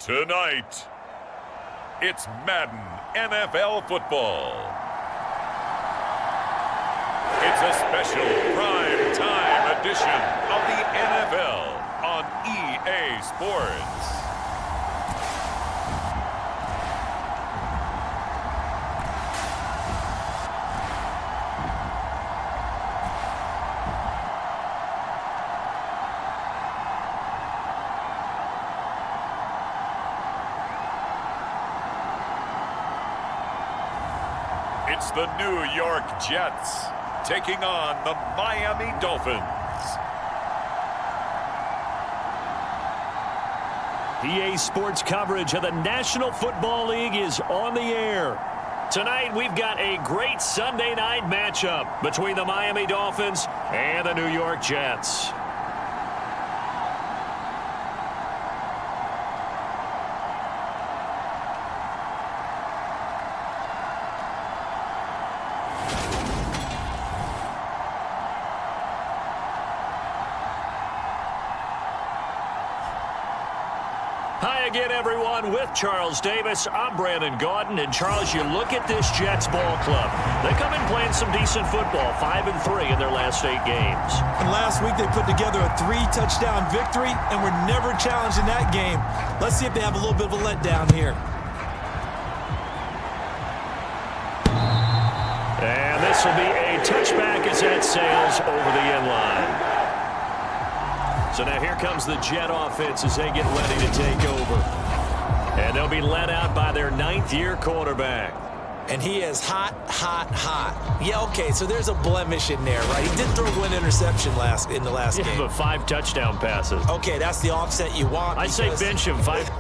Tonight, it's Madden NFL football. It's a special prime time edition of the NFL on EA Sports. It's the New York Jets taking on the Miami Dolphins. EA Sports coverage of the National Football League is on the air. Tonight, we've got a great Sunday night matchup between the Miami Dolphins and the New York Jets. Hi again, everyone. With Charles Davis, I'm Brandon Gaudin. And Charles, you look at this Jets ball club. They come in playing some decent football, 5-3 in their last 8 games. And last week they put together a 3-touchdown victory, and were never challenged in that game. Let's see if they have a little bit of a letdown here. And this will be a touchback as that sails over the end line. So now here comes the Jet offense as they get ready to take over. And they'll be led out by their 9th-year quarterback. And he is hot, hot, hot. Yeah, okay, so there's a blemish in there, right? He did throw one interception in the last game. But 5 touchdown passes. Okay, that's the offset you want. I'd say bench him 5.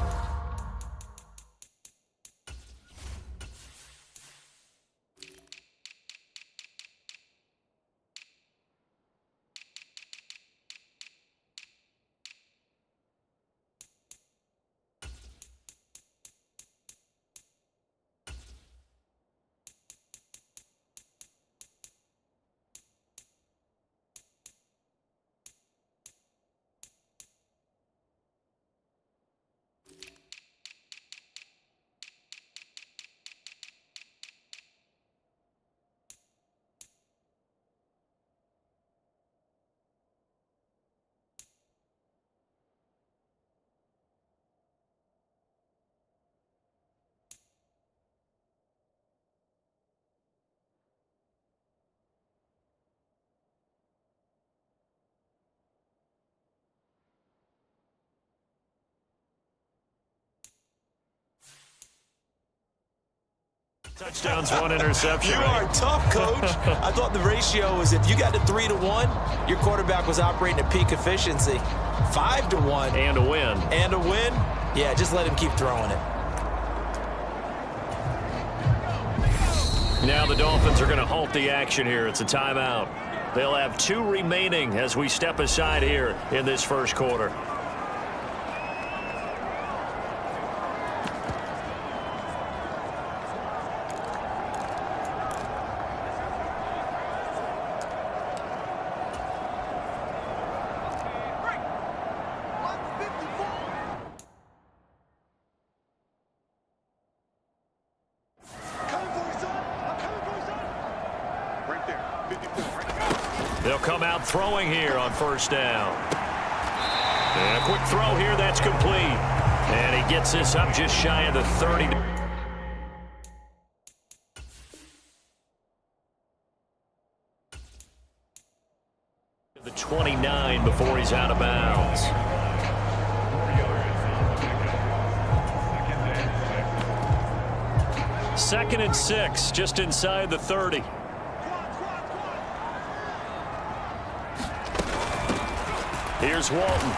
Touchdowns, 1 interception. You are tough, Coach. I thought the ratio was if you got to 3-1, your quarterback was operating at peak efficiency. 5-1. And a win. And a win? Yeah, just let him keep throwing it. Now the Dolphins are going to halt the action here. It's a timeout. They'll have 2 remaining as we step aside here in this first quarter. They'll come out throwing here on first down. And a quick throw here, that's complete. And he gets this up just shy of the 30. The 29 before he's out of bounds. Second and 6, just inside the 30. Here's Walton.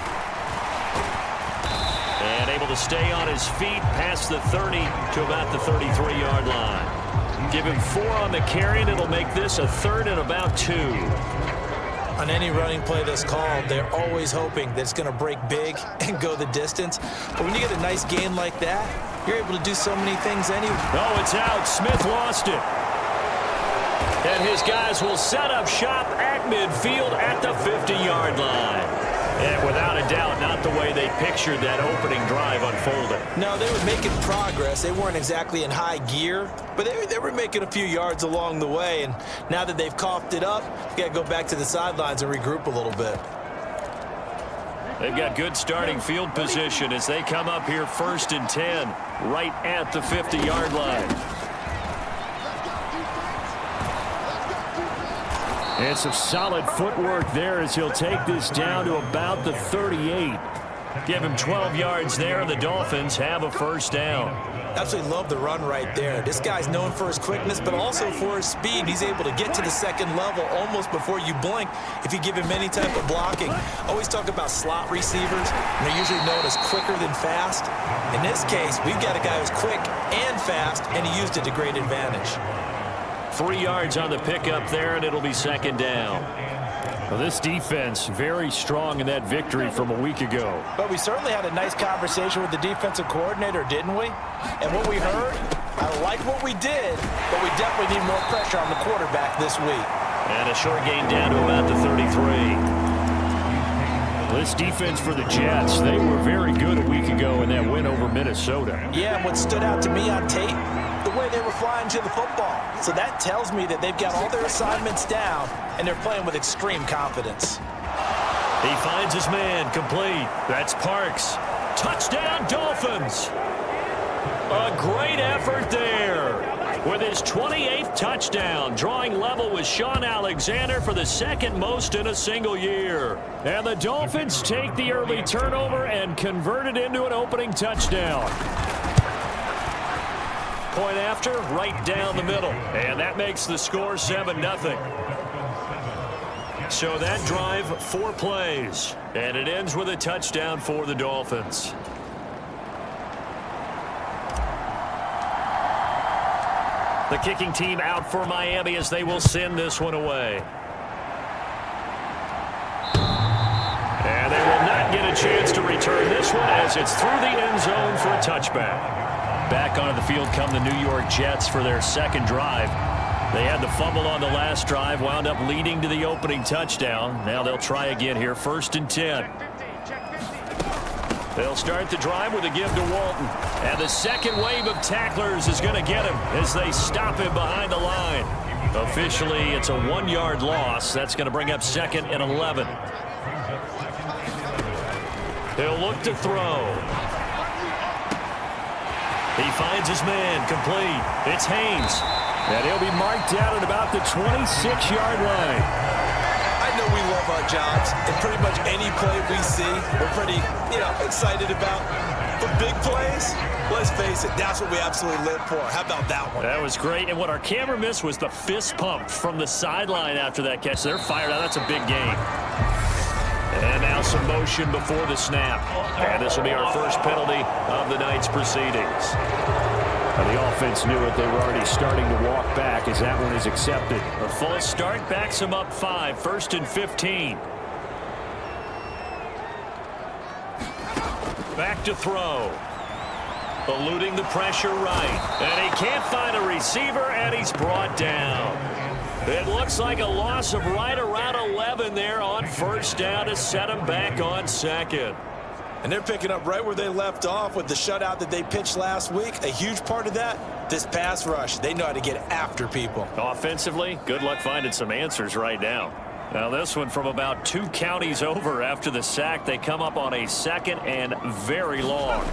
And able to stay on his feet past the 30 to about the 33-yard line. Give him 4 on the carry, and it'll make this a 3rd and about 2. On any running play that's called, they're always hoping that it's going to break big and go the distance. But when you get a nice gain like that, you're able to do so many things anyway. Oh, it's out. Smith lost it. And his guys will set up shop at midfield at the 50-yard line. And without a doubt, not the way they pictured that opening drive unfolding. No, they were making progress. They weren't exactly in high gear, but they were making a few yards along the way. And now that they've coughed it up, you got to go back to the sidelines and regroup a little bit. They've got good starting field position as they come up here 1st and 10, right at the 50-yard line. And some solid footwork there as he'll take this down to about the 38. Give him 12 yards there, and the Dolphins have a first down. Absolutely love the run right there. This guy's known for his quickness, but also for his speed. He's able to get to the second level almost before you blink if you give him any type of blocking. Always talk about slot receivers, and they're usually known as quicker than fast. In this case, we've got a guy who's quick and fast, and he used it to great advantage. 3 yards on the pickup there, and it'll be second down. Well, this defense very strong in that victory from a week ago. But we certainly had a nice conversation with the defensive coordinator, didn't we? And what we heard, I like what we did, but we definitely need more pressure on the quarterback this week. And a short gain down to about the 33. This defense for the Jets, they were very good a week ago in that win over Minnesota. Yeah, and what stood out to me on tape, the way they were flying to the football. So that tells me that they've got all their assignments down, and they're playing with extreme confidence. He finds his man, complete. That's Parks. Touchdown, Dolphins! A great effort there with his 28th touchdown, drawing level with Sean Alexander for the second most in a single year. And the Dolphins take the early turnover and convert it into an opening touchdown. Point after, right down the middle. And that makes the score 7-0. So that drive, 4 plays. And it ends with a touchdown for the Dolphins. The kicking team out for Miami as they will send this one away. And they will not get a chance to return this one as it's through the end zone for a touchback. Back onto the field come the New York Jets for their second drive. They had the fumble on the last drive, wound up leading to the opening touchdown. Now they'll try again here, 1st and 10. They'll start the drive with a give to Walton. And the second wave of tacklers is going to get him as they stop him behind the line. Officially, it's a 1-yard loss. That's going to bring up 2nd and 11. He'll look to throw. He finds his man, complete. It's Haynes. And he'll be marked down at about the 26-yard line. I know we love our jobs, and pretty much any play we see, we're pretty, excited about. For big plays, let's face it, that's what we absolutely live for. How about that one? That was great, and what our camera missed was the fist pump from the sideline after that catch. They're fired out. That's a big game. And now some motion before the snap. And this will be our first penalty of the night's proceedings. And the offense knew it. They were already starting to walk back as that one is accepted. A false start backs them up 5, 1st and 15. Back to throw. Eluding the pressure right. And he can't find a receiver, and he's brought down. It looks like a loss of right around 11 there on 1st down to set him back on 2nd. And they're picking up right where they left off with the shutout that they pitched last week. A huge part of that, this pass rush. They know how to get after people. Offensively, good luck finding some answers right now. Now this one from about 2 counties over after the sack. They come up on a 2nd and very long.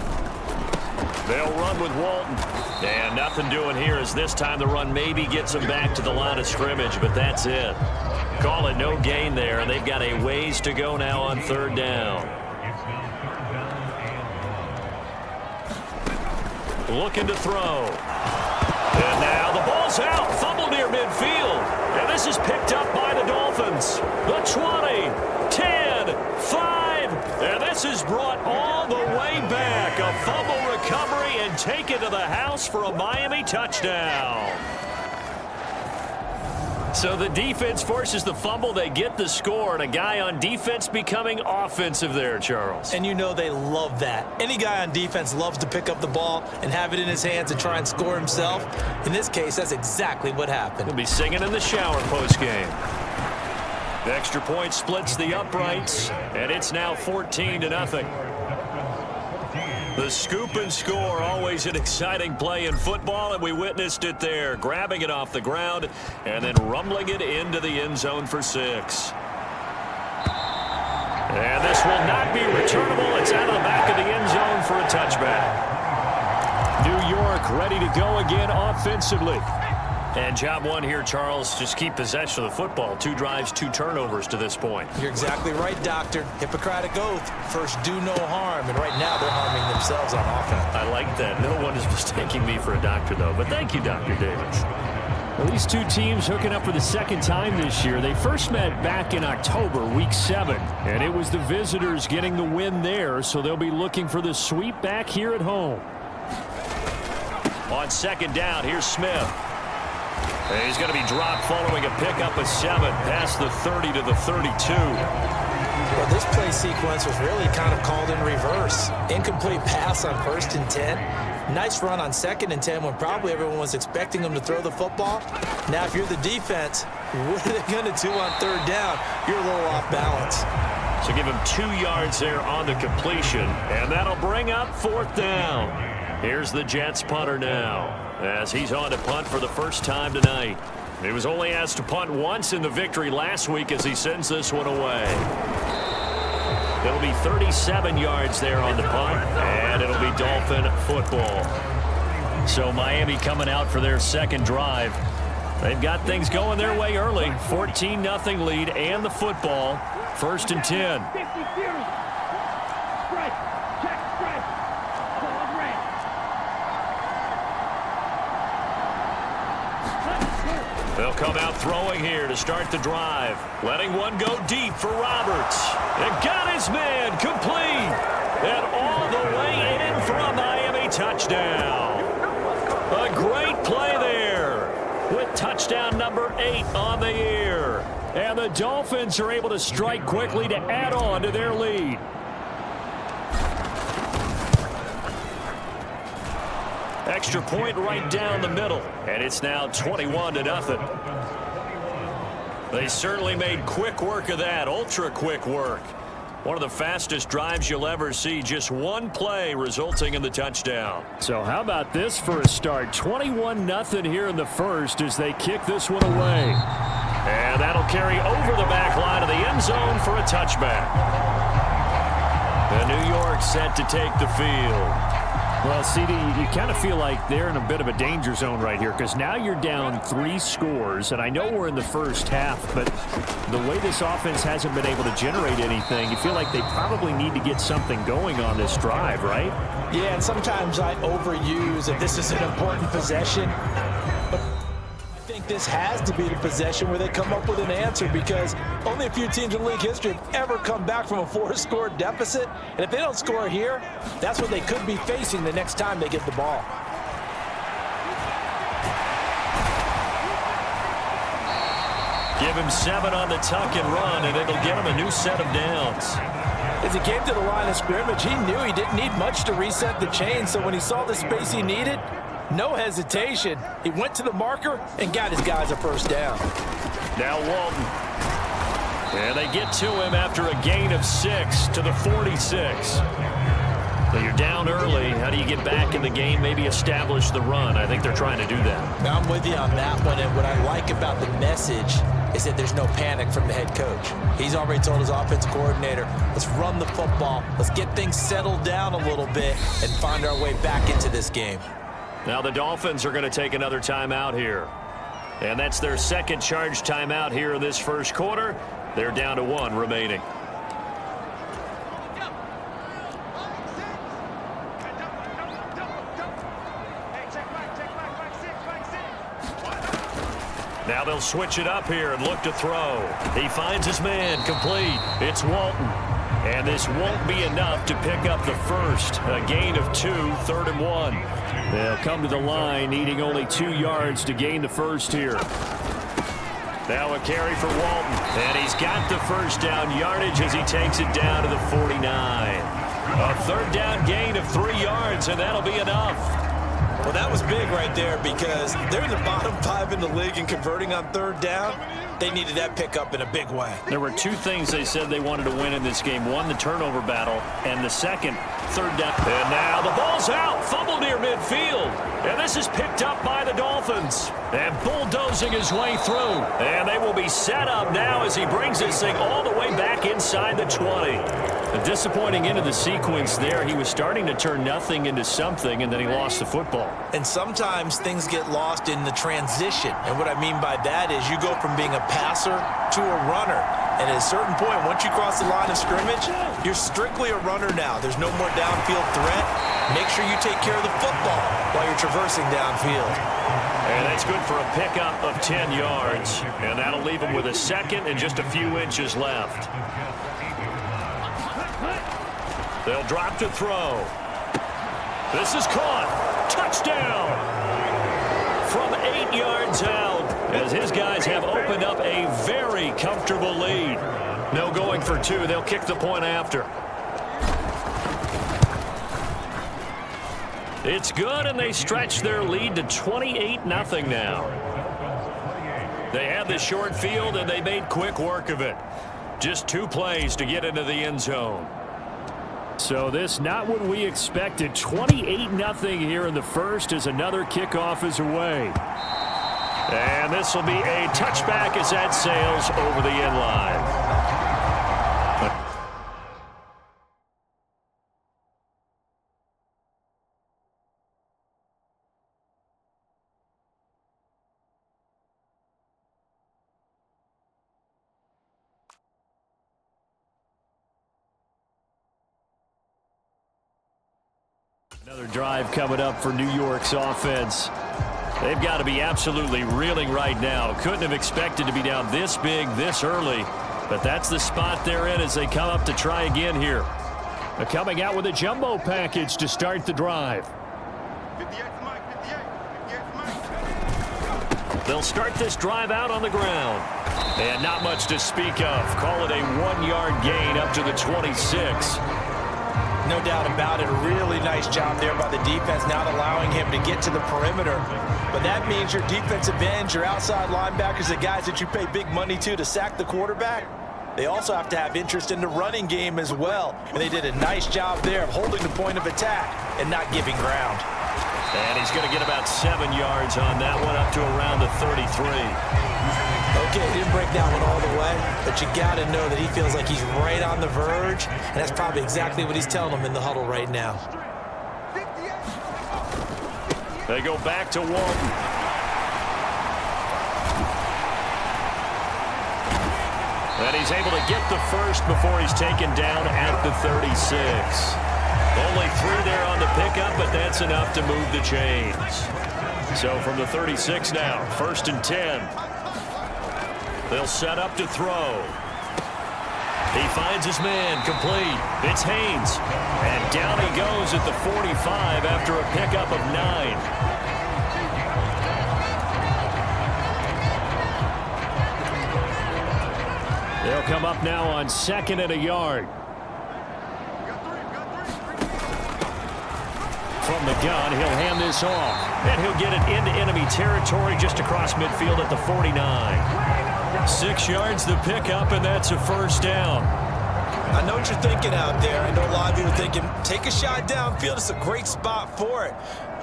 They'll run with Walton. And nothing doing here as this time the run maybe gets them back to the line of scrimmage, but that's it. Call it no gain there, and they've got a ways to go now on 3rd down. Looking to throw. And now the ball's out. Fumble near midfield. And this is picked up by the Dolphins. The 20, 10, 5. And this is brought all the way back. A fumble recovery and taken to the house for a Miami touchdown. So the defense forces the fumble. They get the score, and a guy on defense becoming offensive there, Charles. And you know they love that. Any guy on defense loves to pick up the ball and have it in his hands and try and score himself. In this case, that's exactly what happened. He'll be singing in the shower post-game. The extra point splits the uprights, and it's now 14-0. The scoop and score, always an exciting play in football, and we witnessed it there, grabbing it off the ground and then rumbling it into the end zone for 6. And this will not be returnable. It's out of the back of the end zone for a touchback. New York ready to go again offensively. And job one here, Charles, just keep possession of the football. 2 drives, 2 turnovers to this point. You're exactly right, Doctor. Hippocratic oath. First, do no harm. And right now, they're harming themselves on offense. I like that. No one is mistaking me for a doctor, though. But thank you, Dr. Davis. Well, these 2 teams hooking up for the second time this year. They first met back in October, week 7. And it was the visitors getting the win there, so they'll be looking for the sweep back here at home. On second down, here's Smith. And he's going to be dropped following a pickup of 7 past the 30 to the 32. Well, this play sequence was really kind of called in reverse. Incomplete pass on 1st and 10. Nice run on 2nd and 10 when probably everyone was expecting them to throw the football. Now, if you're the defense, what are they going to do on 3rd down? You're a little off balance. So give him 2 yards there on the completion, and that'll bring up 4th down. Here's the Jets punter now, as he's on to punt for the first time tonight. He was only asked to punt once in the victory last week as he sends this one away. It'll be 37 yards there on the punt, and it'll be Dolphin football. So Miami coming out for their second drive. They've got things going their way early. 14-0 lead and the football. 1st and 10. They'll come out throwing here to start the drive. Letting one go deep for Roberts. And got his man complete. And all the way in for a Miami touchdown. A great play there with touchdown number 8 on the year. And the Dolphins are able to strike quickly to add on to their lead. Extra point right down the middle, and it's now 21-0. They certainly made quick work of that, ultra quick work. One of the fastest drives you'll ever see, just one play resulting in the touchdown. So how about this for a start? 21-0 here in the first as they kick this one away. And that'll carry over the back line of the end zone for a touchback. The New York set to take the field. Well, CD, you kind of feel like they're in a bit of a danger zone right here because now you're down 3 scores, and I know we're in the first half, but the way this offense hasn't been able to generate anything, you feel like they probably need to get something going on this drive, right? Yeah, and sometimes I overuse that this is an important possession. But I think this has to be the possession where they come up with an answer because only a few teams in league history have ever come back from a 4-score deficit. And if they don't score here, that's what they could be facing the next time they get the ball. Give him 7 on the tuck and run, and it'll get him a new set of downs. As he came to the line of scrimmage, he knew he didn't need much to reset the chain. So when he saw the space he needed, no hesitation. He went to the marker and got his guys a first down. Now Walton. And they get to him after a gain of 6 to the 46. So you're down early. How do you get back in the game, maybe establish the run? I think they're trying to do that. Now I'm with you on that one, and what I like about the message is that there's no panic from the head coach. He's already told his offensive coordinator, let's run the football, let's get things settled down a little bit and find our way back into this game. Now the Dolphins are going to take another timeout here. And that's their second charge timeout here in this first quarter. They're down to 1 remaining. Now they'll switch it up here and look to throw. He finds his man complete. It's Walton. And this won't be enough to pick up the first. A gain of 2, 3rd and 1. They'll come to the line needing only 2 yards to gain the first here. Now a carry for Walton. And he's got the first down yardage as he takes it down to the 49. A 3rd down gain of 3 yards, and that'll be enough. Well, that was big right there because they're in the bottom 5 in the league in converting on third down. They needed that pickup in a big way. There were two things they said they wanted to win in this game. One, the turnover battle, and the second, third down. And now the ball's out. Fumble near midfield. And this is picked up by the Dolphins. And bulldozing his way through. And they will be set up now as he brings this thing all the way back inside the 20. A disappointing end of the sequence there. He was starting to turn nothing into something, and then he lost the football. And sometimes things get lost in the transition. And what I mean by that is you go from being a passer to a runner. And at a certain point, once you cross the line of scrimmage, you're strictly a runner now. There's no more downfield threat. Make sure you take care of the football while you're traversing downfield. And that's good for a pickup of 10 yards. And that'll leave him with a second and just a few inches left. They'll drop to throw. This is caught. Touchdown! From 8 yards out, as his guys have opened up a very comfortable lead. No going for two. They'll kick the point after. It's good, and they stretch their lead to 28-0 now. They had the short field, and they made quick work of it. Just 2 plays to get into the end zone. So this not what we expected. 28-0 here in the first as another kickoff is away. And this will be a touchback as that sails over the end line. Another drive coming up for New York's offense. They've got to be absolutely reeling right now. Couldn't have expected to be down this big, this early. But that's the spot they're in as they come up to try again here. They're coming out with a jumbo package to start the drive. They'll start this drive out on the ground. And not much to speak of. Call it a 1-yard gain up to the 26. No doubt about it. A really nice job there by the defense, not allowing him to get to the perimeter. But that means your defensive ends, your outside linebackers, the guys that you pay big money to sack the quarterback, they also have to have interest in the running game as well. And they did a nice job there of holding the point of attack and not giving ground. And he's going to get about 7 yards on that one, up to around the 33. Okay, he didn't break that one all the way, but you got to know that he feels like he's right on the verge, and that's probably exactly what he's telling them in the huddle right now. They go back to Walton. And he's able to get the first before he's taken down at the 36. Only 3 there on the pickup, but that's enough to move the chains. So from the 36 now, 1st and 10. They'll set up to throw. He finds his man, complete. It's Haynes. And down he goes at the 45 after a pickup of 9. They'll come up now on 2nd and a yard. From the gun, he'll hand this off. And he'll get it into enemy territory just across midfield at the 49. 6 yards the pickup, and that's a 1st down. I know what you're thinking out there. I know a lot of you are thinking, take a shot downfield. It's a great spot for it.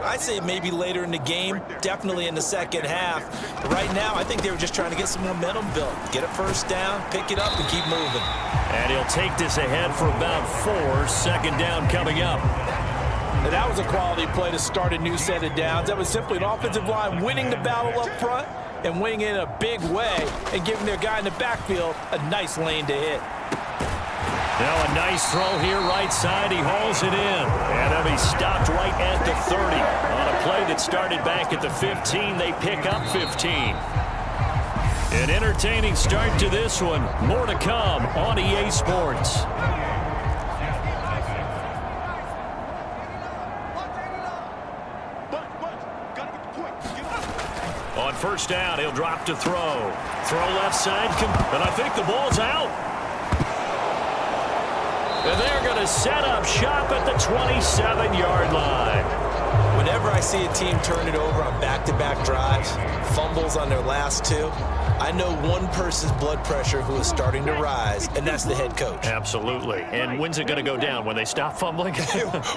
I'd say maybe later in the game, definitely in the second half. But right now, I think they were just trying to get some momentum built. Get a 1st down, pick it up, and keep moving. And he'll take this ahead for about 4. 2nd down coming up. Now, that was a quality play to start a new set of downs. That was simply an offensive line winning the battle up front and winning in a big way and giving their guy in the backfield a nice lane to hit. Now a nice throw here right side. He hauls it in. And then he stopped right at the 30. On a play that started back at the 15, they pick up 15. An entertaining start to this one. More to come on EA Sports. On 1st down, he'll drop to throw. Throw left side, and I think the ball's out. And they're going to set up shop at the 27-yard line. Whenever I see a team turn it over on back-to-back drives, fumbles on their last two, I know one person's blood pressure who is starting to rise, and that's the head coach. Absolutely. And when's it going to go down? When they stop fumbling?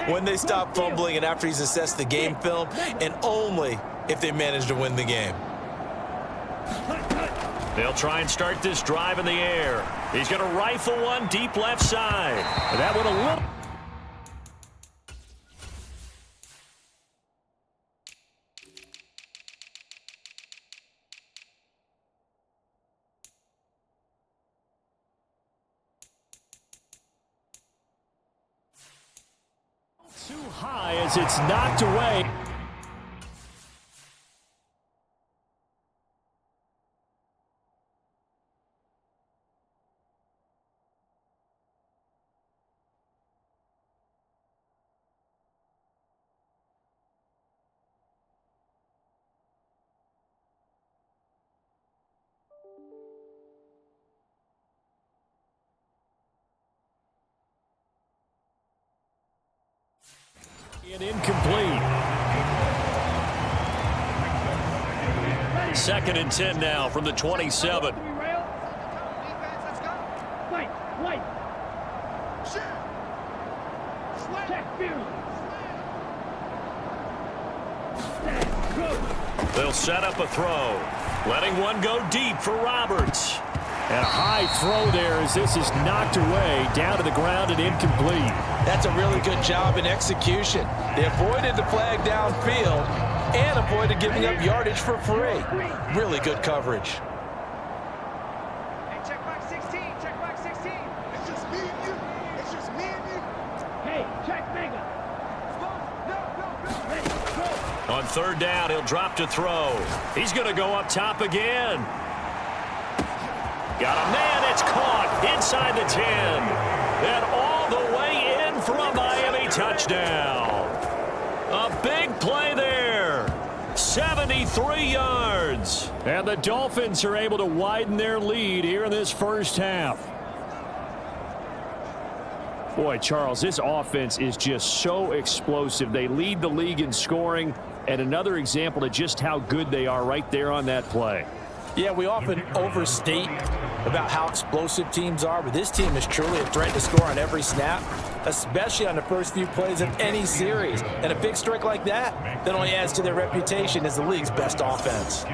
When they stop fumbling and after he's assessed the game film, and only if they manage to win the game. They'll try and start this drive in the air. He's going to rifle one deep left side. And that one a little... Too high as it's knocked away. And incomplete. 2nd and 10 now from the 27. They'll set up a throw. Letting one go deep for Roberts. And a high throw there as this is knocked away, down to the ground and incomplete. That's a really good job in execution. They avoided the flag downfield and avoided giving up yardage for free. Really good coverage. Hey, check back 16. Check back 16. It's just me and you. It's just me and you. Hey, check mega. Go. On 3rd down, he'll drop to throw. He's going to go up top again. Got a man, it's caught inside the 10. And all the way in for a Miami touchdown. A big play there. 73 yards. And the Dolphins are able to widen their lead here in this first half. Boy, Charles, this offense is just so explosive. They lead the league in scoring, and another example of just how good they are right there on that play. Yeah, we often overstate about how explosive teams are, but this team is truly a threat to score on every snap, especially on the first few plays of any series. And a big strike like that only adds to their reputation as the league's best offense.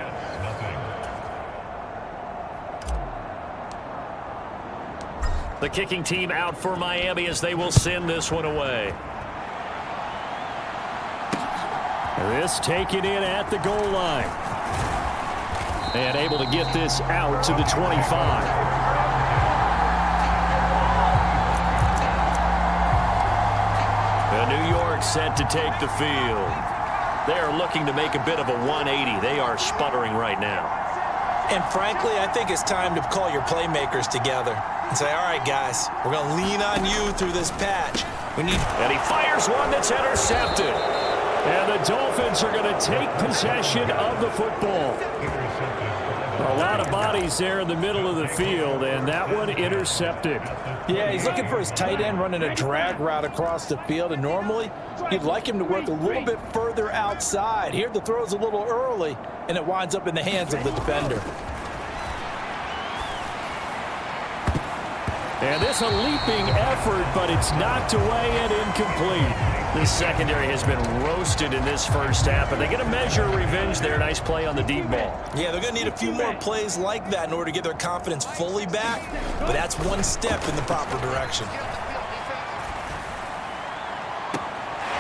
The kicking team out for Miami as they will send this one away. This taken in at the goal line. And able to get this out to the 25. New York set to take the field. They are looking to make a bit of a 180. They are sputtering right now. And frankly, I think it's time to call your playmakers together and say, all right, guys, we're going to lean on you through this patch. And he fires one that's intercepted. And the Dolphins are going to take possession of the football. A lot of bodies there in the middle of the field, and that one intercepted. Yeah, he's looking for his tight end running a drag route across the field, and normally you'd like him to work a little bit further outside. Here the throw's a little early, and it winds up in the hands of the defender. And this a leaping effort, but it's knocked away and incomplete. This secondary has been roasted in this first half, and they get a measure of revenge there. Nice play on the deep ball. Yeah, they're going to need a few more plays like that in order to get their confidence fully back, but that's one step in the proper direction.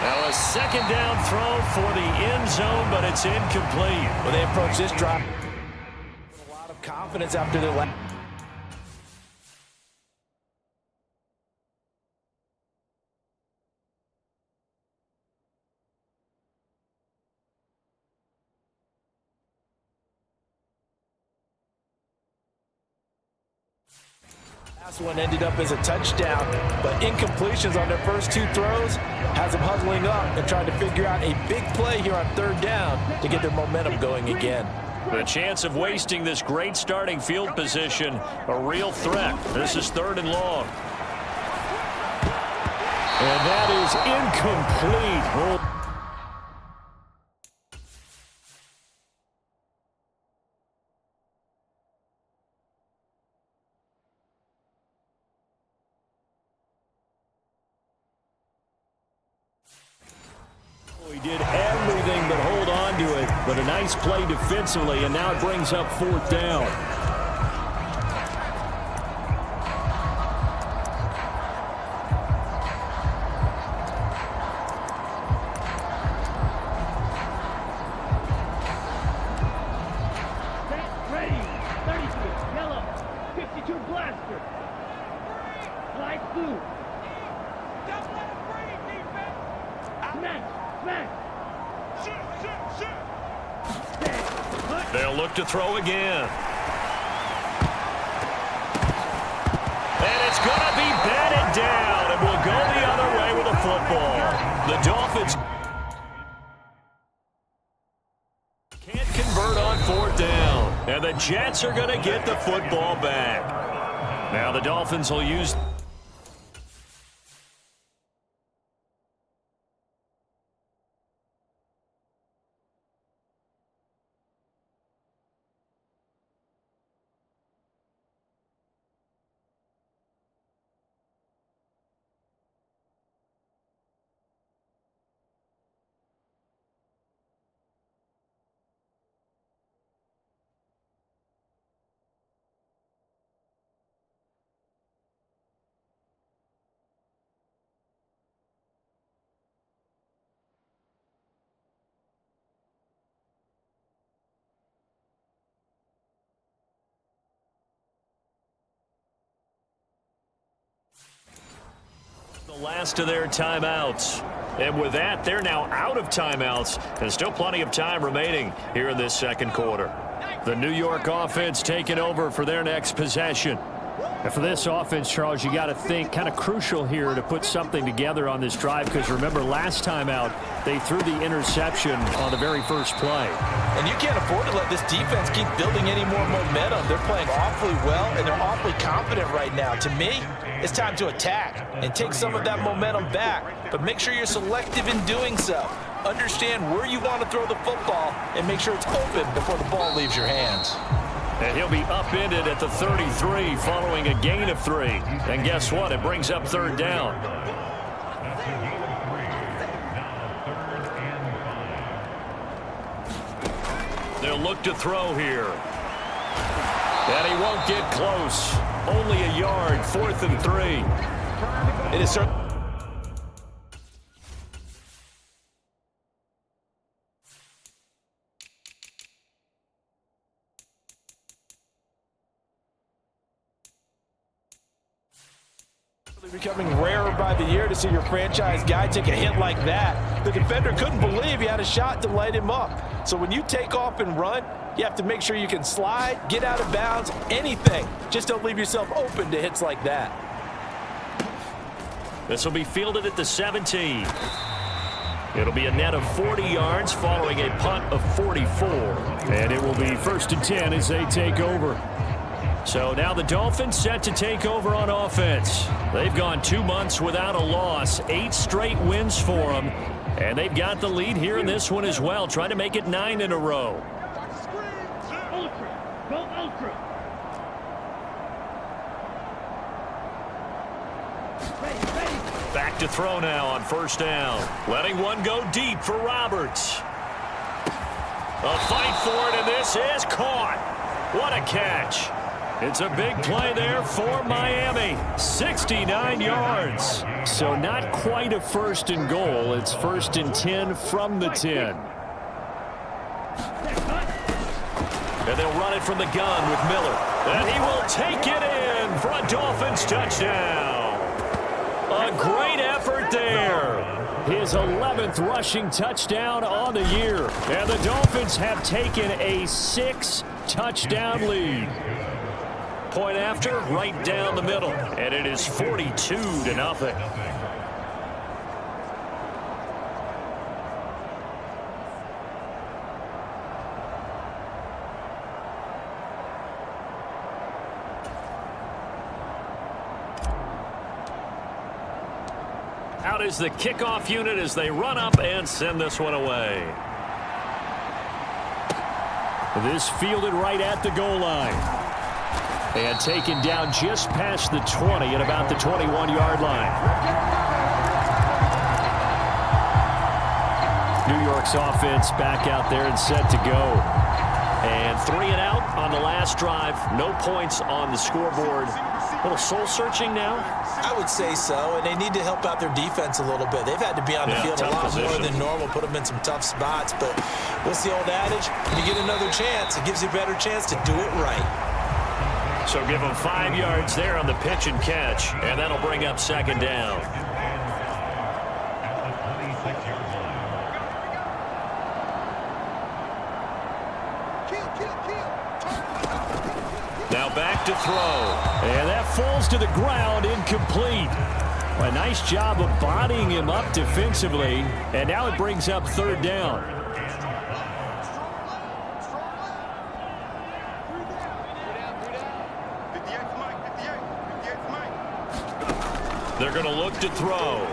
Now a 2nd down throw for the end zone, but it's incomplete. Well, they approach this drive with a lot of confidence after their last. Last one ended up as a touchdown, but incompletions on their first 2 throws has them huddling up and trying to figure out a big play here on 3rd down to get their momentum going again. The chance of wasting this great starting field position, a real threat. This is 3rd and long. And that is incomplete. He did everything but hold on to it, but a nice play defensively, and now it brings up 4th down. Ready. 32. Yellow. 52 blaster. Light blue. Don't let him breathe, defense. Smash. Smash. Shoot. They'll look to throw again. And it's going to be batted down, and we'll go the other way with the football. The Dolphins can't convert on 4th down, and the Jets are going to get the football back. Now the Dolphins will use... the last of their timeouts. And with that, they're now out of timeouts. There's still plenty of time remaining here in this second quarter. The New York offense taking over for their next possession. And for this offense, Charles, you got to think kind of crucial here to put something together on this drive, because remember last time out they threw the interception on the very first play. And you can't afford to let this defense keep building any more momentum. They're playing awfully well, and they're awfully confident right now. To me, it's time to attack and take some of that momentum back, but make sure you're selective in doing so. Understand where you want to throw the football and make sure it's open before the ball leaves your hands. And he'll be upended at the 33 following a gain of 3. And guess what? It brings up 3rd down. They'll look to throw here. And he won't get close. Only a yard, 4th and 3. It is certainly... becoming rarer by the year to see your franchise guy take a hit like that. The defender couldn't believe he had a shot to light him up. So when you take off and run, you have to make sure you can slide, get out of bounds, anything. Just don't leave yourself open to hits like that. This will be fielded at the 17. It'll be a net of 40 yards following a punt of 44. And it will be 1st and 10 as they take over. So now the Dolphins set to take over on offense. They've gone 2 months without a loss, 8 straight wins for them. And they've got the lead here in this one as well, trying to make it 9 in a row. Ultra. Go ultra. Ready. Back to throw now on 1st down. Letting one go deep for Roberts. A fight for it, and this is caught. What a catch. It's a big play there for Miami. 69 yards. So not quite a 1st and goal. It's 1st and 10 from the 10. And they'll run it from the gun with Miller. And he will take it in for a Dolphins touchdown. A great effort there. His 11th rushing touchdown on the year. And the Dolphins have taken a 6-touchdown lead. Point after, right down the middle. And it is 42-0. Out is the kickoff unit as they run up and send this one away. This fielded right at the goal line. And taken down just past the 20 at about the 21-yard line. New York's offense back out there and set to go. And 3 and out on the last drive. No points on the scoreboard. A little soul-searching now? I would say so, and they need to help out their defense a little bit. They've had to be on the field a lot more than normal, put them in some tough spots. But what's the old adage? When you get another chance, it gives you a better chance to do it right. So give them 5 yards there on the pitch and catch, and that'll bring up second down. Now back to throw. And that falls to the ground, incomplete. A nice job of bodying him up defensively, and now it brings up third down. They're going to look to throw.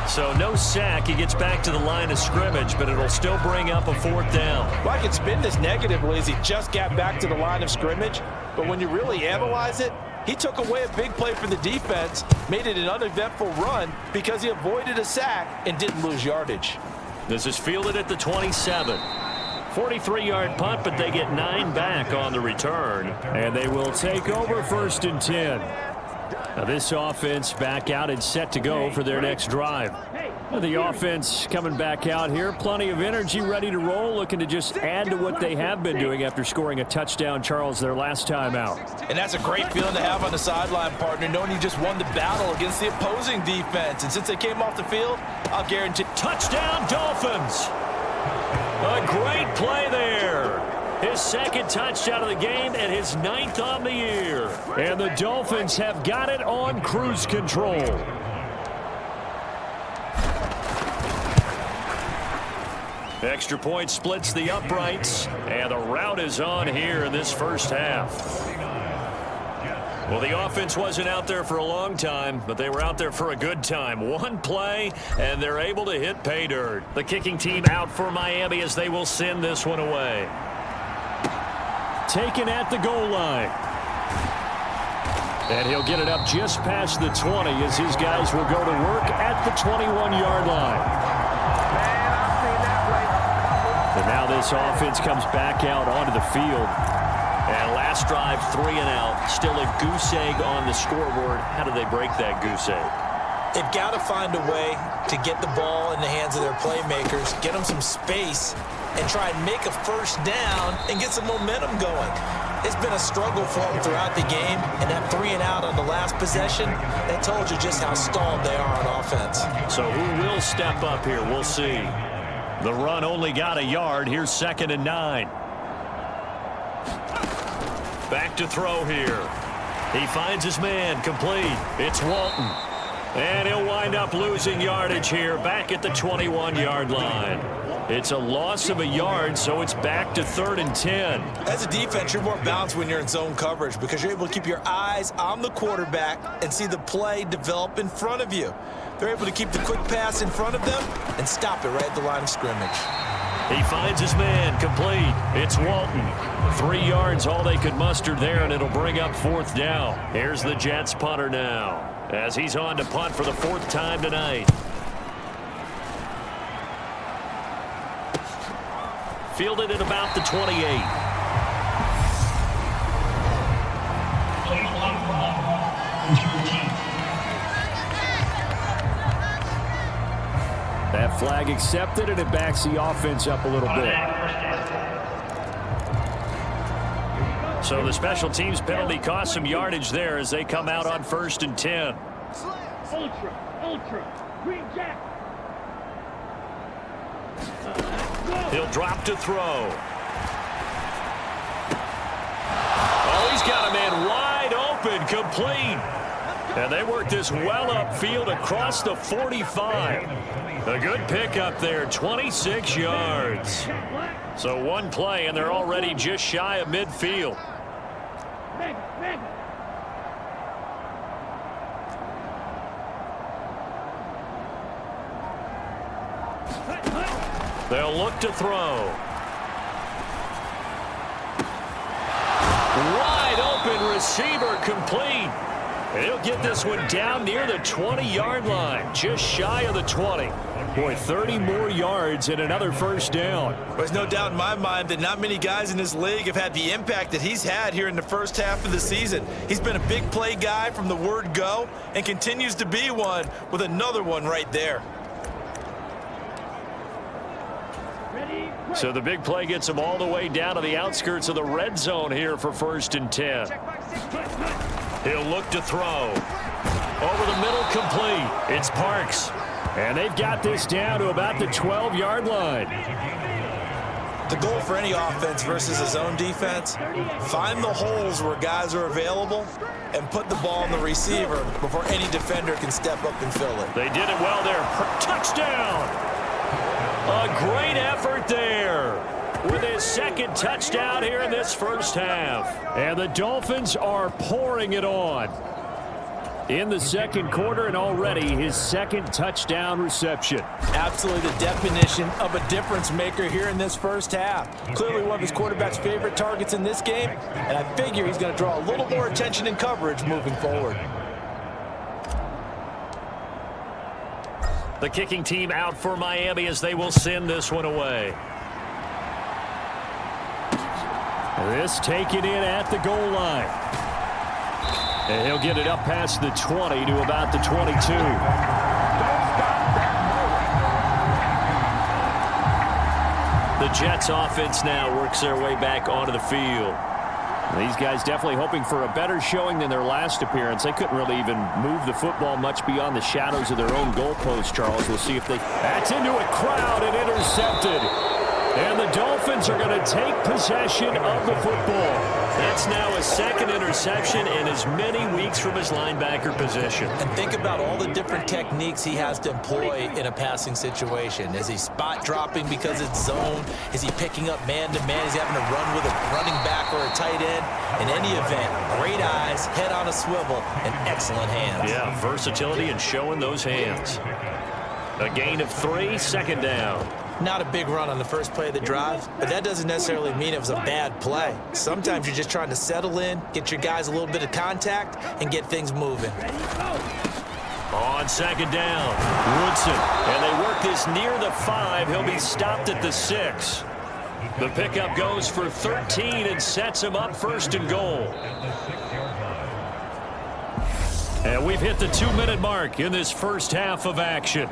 So no sack. He gets back to the line of scrimmage, but it'll still bring up a fourth down. Well, I can spin this negatively as he just got back to the line of scrimmage. But when you really analyze it, he took away a big play for the defense, made it an uneventful run because he avoided a sack and didn't lose yardage. This is fielded at the 27. 43-yard punt, but they get 9 back on the return. And they will take over 1st and 10. Now this offense back out and set to go for their next drive. The offense coming back out here, plenty of energy, ready to roll, looking to just add to what they have been doing after scoring a touchdown, Charles, their last time out. And that's a great feeling to have on the sideline, partner, knowing you just won the battle against the opposing defense. And since they came off the field, I'll guarantee touchdown Dolphins. A great play there. His second touchdown of the game and his 9th on the year. And the Dolphins have got it on cruise control. Extra point splits the uprights, and the route is on here in this first half. Well, the offense wasn't out there for a long time, but they were out there for a good time. One play, and they're able to hit pay dirt. The kicking team out for Miami as they will send this one away. Taken at the goal line. And he'll get it up just past the 20 as his guys will go to work at the 21-yard line. And now this offense comes back out onto the field. And last drive, 3 and out. Still a goose egg on the scoreboard. How do they break that goose egg? They've got to find a way to get the ball in the hands of their playmakers, get them some space, and try and make a first down and get some momentum going. It's been a struggle for them throughout the game, and that 3 and out on the last possession, that told you just how stalled they are on offense. So who will step up here? We'll see. The run only got a yard. Here's 2nd and 9. Back to throw here. He finds his man, complete. It's Walton. And he'll wind up losing yardage here back at the 21-yard line. It's a loss of a yard, so it's back to 3rd and 10. As a defense, you're more balanced when you're in zone coverage because you're able to keep your eyes on the quarterback and see the play develop in front of you. They're able to keep the quick pass in front of them and stop it right at the line of scrimmage. He finds his man, complete. It's Walton. 3 yards, all they could muster there, and it'll bring up 4th down. Here's the Jets punter now as he's on to punt for the 4th time tonight. Fielded at about the 28. That flag accepted, and it backs the offense up a little bit. So the special teams penalty cost some yardage there as they come out on 1st and 10. Ultra, green jack. He'll drop to throw. Oh, he's got a man wide open, complete. And they work this well upfield across the 45. A good pickup there, 26 yards. So one play, and they're already just shy of midfield. They'll look to throw. Wide open receiver, complete. And he'll get this one down near the 20-yard line, just shy of the 20. Boy, 30 more yards and another first down. There's no doubt in my mind that not many guys in this league have had the impact that he's had here in the first half of the season. He's been a big play guy from the word go and continues to be one with another one right there. So the big play gets him all the way down to the outskirts of the red zone here for 1st and 10. He'll look to throw. Over the middle, complete. It's Parks. And they've got this down to about the 12-yard line. The goal for any offense versus a zone defense, find the holes where guys are available and put the ball on the receiver before any defender can step up and fill it. They did it well there. Touchdown! A great effort there with his second touchdown here in this first half. And the Dolphins are pouring it on in the second quarter, and already his second touchdown reception. Absolutely the definition of a difference maker here in this first half. Clearly one of his quarterback's favorite targets in this game, and I figure he's going to draw a little more attention and coverage moving forward. The kicking team out for Miami as they will send this one away. This taken in at the goal line. And he'll get it up past the 20 to about the 22. The Jets offense now works their way back onto the field. These guys definitely hoping for a better showing than their last appearance. They couldn't really even move the football much beyond the shadows of their own goalpost, Charles. We'll see if they... That's into a crowd and intercepted. And the Dolphins are going to take possession of the football. That's now a second interception in as many weeks from his linebacker position. And think about all the different techniques he has to employ in a passing situation. Is he spot dropping because it's zone? Is he picking up man-to-man? Is he having to run with a running back or a tight end? In any event, great eyes, head on a swivel, and excellent hands. Yeah, versatility and showing those hands. A gain of 3, second down. Not a big run on the first play of the drive, but that doesn't necessarily mean it was a bad play. Sometimes you're just trying to settle in, get your guys a little bit of contact, and get things moving. On second down, Woodson. And they work this near the 5. He'll be stopped at the 6. The pickup goes for 13 and sets him up 1st and goal. And we've hit the 2-minute mark in this first half of action.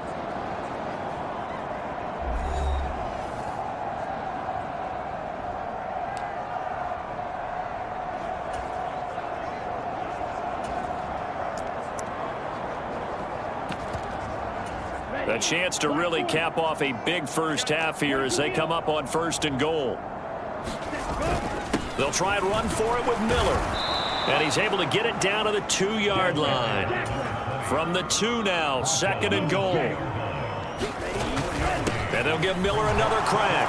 A chance to really cap off a big first half here as they come up on 1st and goal. They'll try and run for it with Miller. And he's able to get it down to the 2-yard line. From the 2 now, 2nd and goal. And they'll give Miller another crack.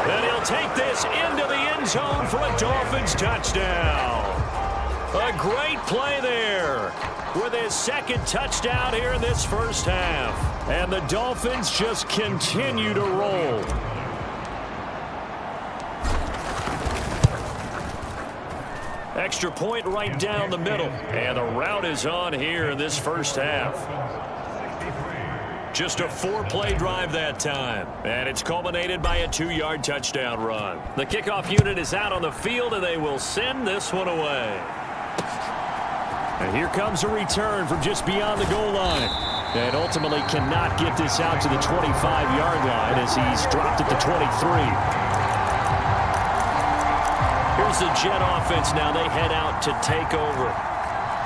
And he'll take this into the end zone for a Dolphins touchdown. A great play there with his second touchdown here in this first half. And the Dolphins just continue to roll. Extra point right down the middle. And the route is on here in this first half. Just a 4-play drive that time. And it's culminated by a 2-yard touchdown run. The kickoff unit is out on the field, and they will send this one away. And here comes a return from just beyond the goal line. And ultimately cannot get this out to the 25-yard line as he's dropped at the 23. Here's the Jet offense now. They head out to take over.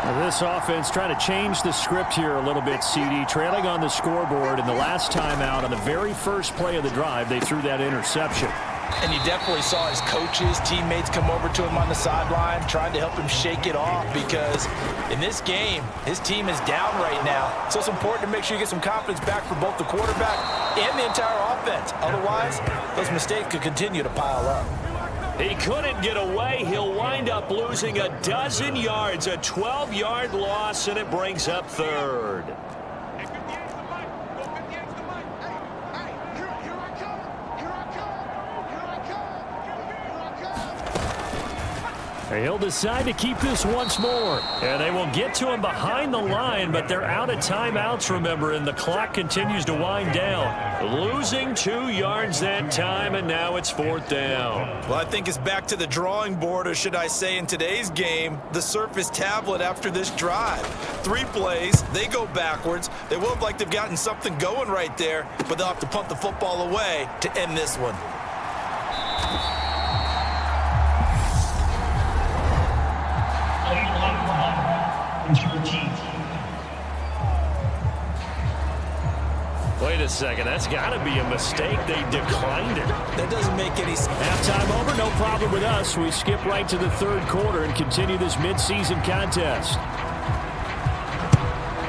Now this offense trying to change the script here a little bit, CD. Trailing on the scoreboard, and the last time out on the very first play of the drive, they threw that interception. And you definitely saw his coaches, teammates come over to him on the sideline, trying to help him shake it off, because in this game, his team is down right now. So it's important to make sure you get some confidence back for both the quarterback and the entire offense. Otherwise, those mistakes could continue to pile up. He couldn't get away. He'll wind up losing a dozen yards, a 12-yard loss, and it brings up 3rd. He'll decide to keep this once more. And they will get to him behind the line, but they're out of timeouts, remember, and the clock continues to wind down. Losing 2 yards that time, and now it's 4th down. Well, I think it's back to the drawing board, or should I say in today's game, the Surface tablet after this drive. 3 plays, they go backwards. They will look like they've gotten something going right there, but they'll have to punt the football away to end this one. Wait a second, that's got to be a mistake. They declined it. That doesn't make any sense. Halftime over, no problem with us. We skip right to the 3rd quarter and continue this midseason contest.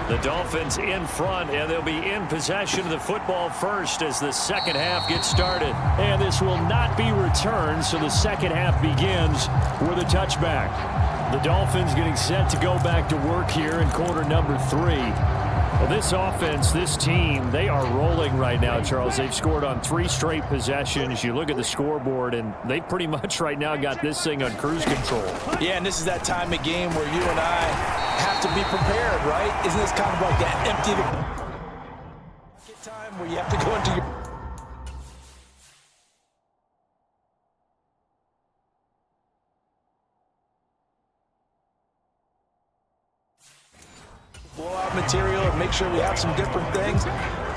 The Dolphins in front, and they'll be in possession of the football first as the second half gets started. And this will not be returned, so the second half begins with a touchback. The Dolphins getting set to go back to work here in quarter number 3. Well, this offense, this team, they are rolling right now, Charles. They've scored on 3 straight possessions. You look at the scoreboard, and they pretty much right now got this thing on cruise control. Yeah, and this is that time of game where you and I have to be prepared, right? Isn't this kind of like that empty time where you have to go into your... blowout material and make sure we have some different things.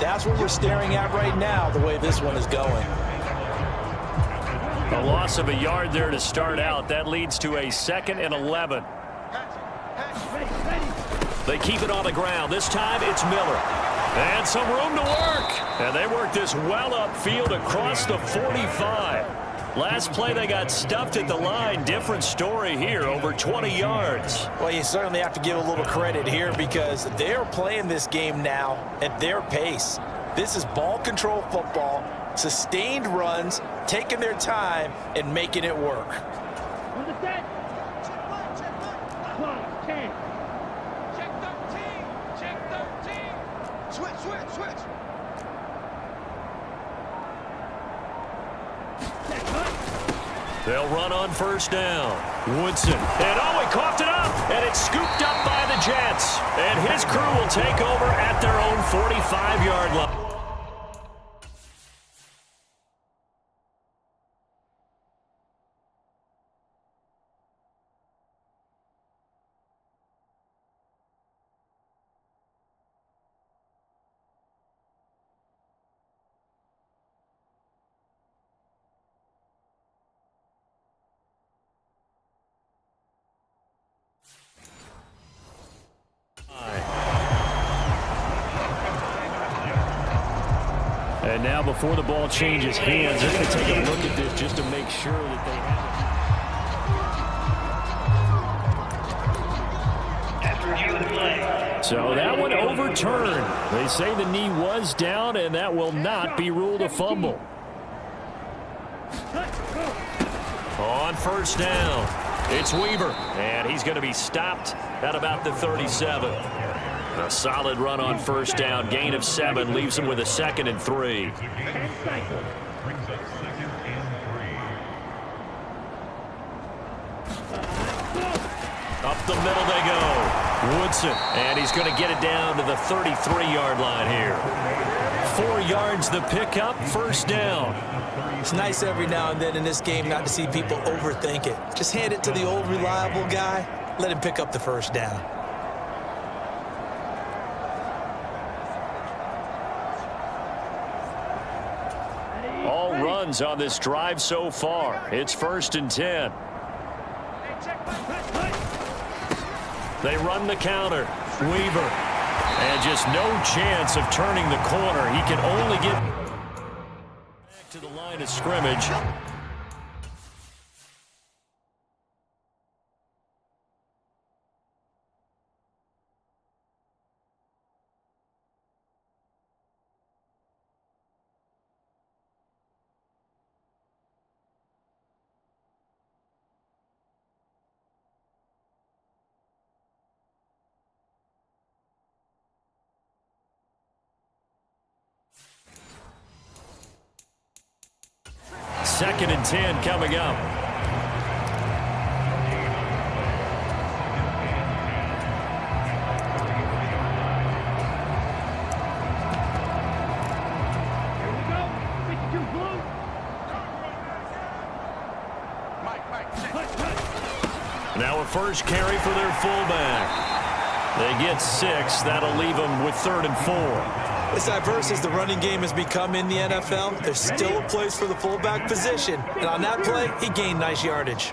That's what we're staring at right now, the way this one is going. A loss of a yard there to start out. That leads to a 2nd and 11. They keep it on the ground. This time it's Miller. And some room to work. And they work this well upfield across the 45. Last play, they got stuffed at the line. Different story here, over 20 yards. Well, you certainly have to give a little credit here because they're playing this game now at their pace. This is ball control football, sustained runs, taking their time and making it work. Check 13. Check 13. Switch. They'll run on 1st down. Woodson. And he coughed it up. And it's scooped up by the Jets. And his crew will take over at their own 45-yard line. And now before the ball changes hands, they're going to take a look at this just to make sure that they have it. So that one overturned. They say the knee was down, and that will not be ruled a fumble. On 1st down, it's Weaver. And he's going to be stopped at about the 37. A solid run on 1st down. Gain of 7 leaves him with a 2nd and 3. Up the middle they go. Woodson. And he's going to get it down to the 33-yard line here. 4 yards the pickup. 1st down. It's nice every now and then in this game not to see people overthink it. Just hand it to the old reliable guy. Let him pick up the 1st down. All runs on this drive so far. It's 1st and 10. They run the counter. Weaver. And just no chance of turning the corner. He can only get back to the line of scrimmage. Second and 10 coming up. first carry for their fullback. They get 6. That'll leave them with 3rd and 4. As diverse as the running game has become in the NFL, there's still a place for the fullback position. And on that play, he gained nice yardage.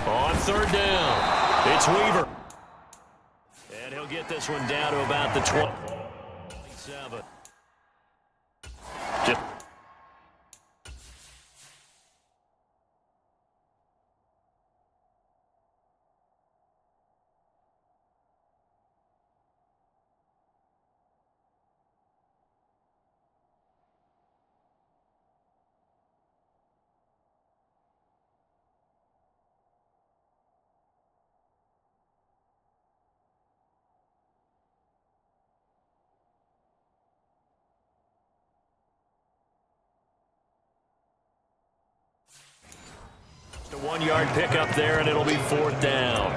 On 3rd down, it's Weaver. And he'll get this one down to about the 27. Just a 1-yard pickup there, and it'll be 4th down.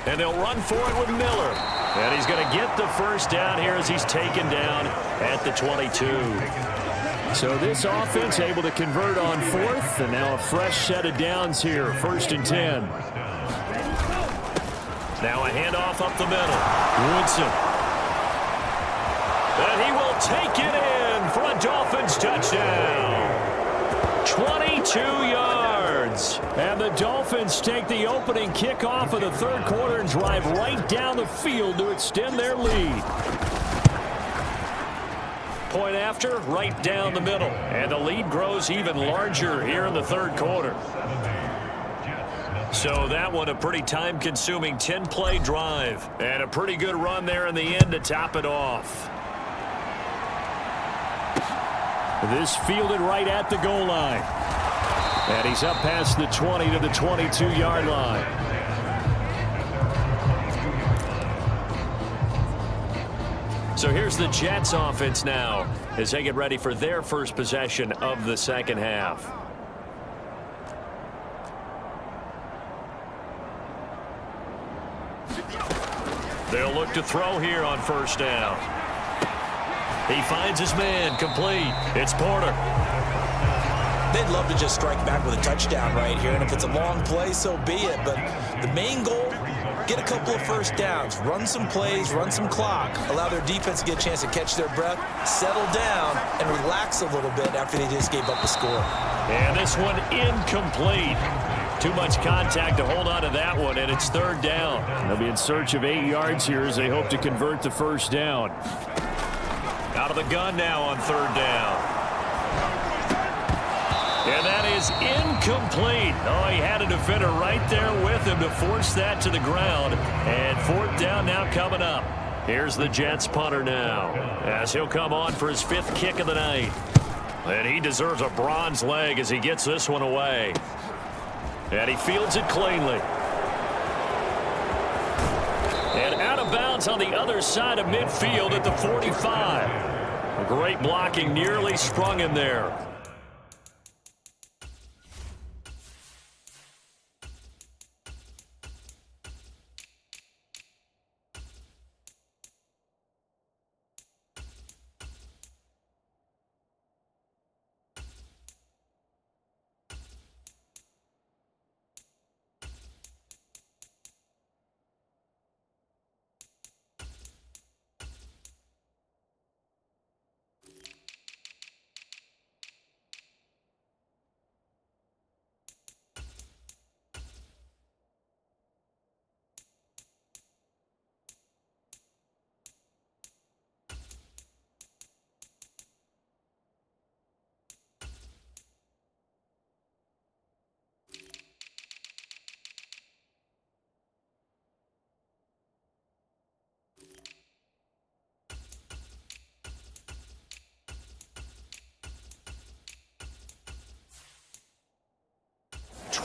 And they'll run for it with Miller. And he's going to get the first down here as he's taken down at the 22. So this offense able to convert on 4th, and now a fresh set of downs here, 1st and 10. Now a handoff up the middle. Woodson. And he will take it in for a Dolphins touchdown. 22 yards. And the Dolphins take the opening kickoff of the 3rd quarter and drive right down the field to extend their lead. Point after, right down the middle. And the lead grows even larger here in the 3rd quarter. So that one a pretty time-consuming 10-play drive. And a pretty good run there in the end to top it off. This fielded right at the goal line. And he's up past the 20 to the 22-yard line. So here's the Jets offense now as they get ready for their first possession of the second half. They'll look to throw here on 1st down. He finds his man, complete. It's Porter. They'd love to just strike back with a touchdown right here, and if it's a long play, so be it. But the main goal, get a couple of first downs, run some plays, run some clock, allow their defense to get a chance to catch their breath, settle down, and relax a little bit after they just gave up the score. And this one incomplete. Too much contact to hold on to that one, and it's 3rd down. They'll be in search of 8 yards here as they hope to convert the 1st down. Out of the gun now on 3rd down. And that is incomplete. Oh, he had a defender right there with him to force that to the ground. And 4th down now coming up. Here's the Jets punter now as he'll come on for his 5th kick of the night. And he deserves a bronze leg as he gets this one away. And he fields it cleanly. And out of bounds on the other side of midfield at the 45. Great blocking, nearly sprung him there.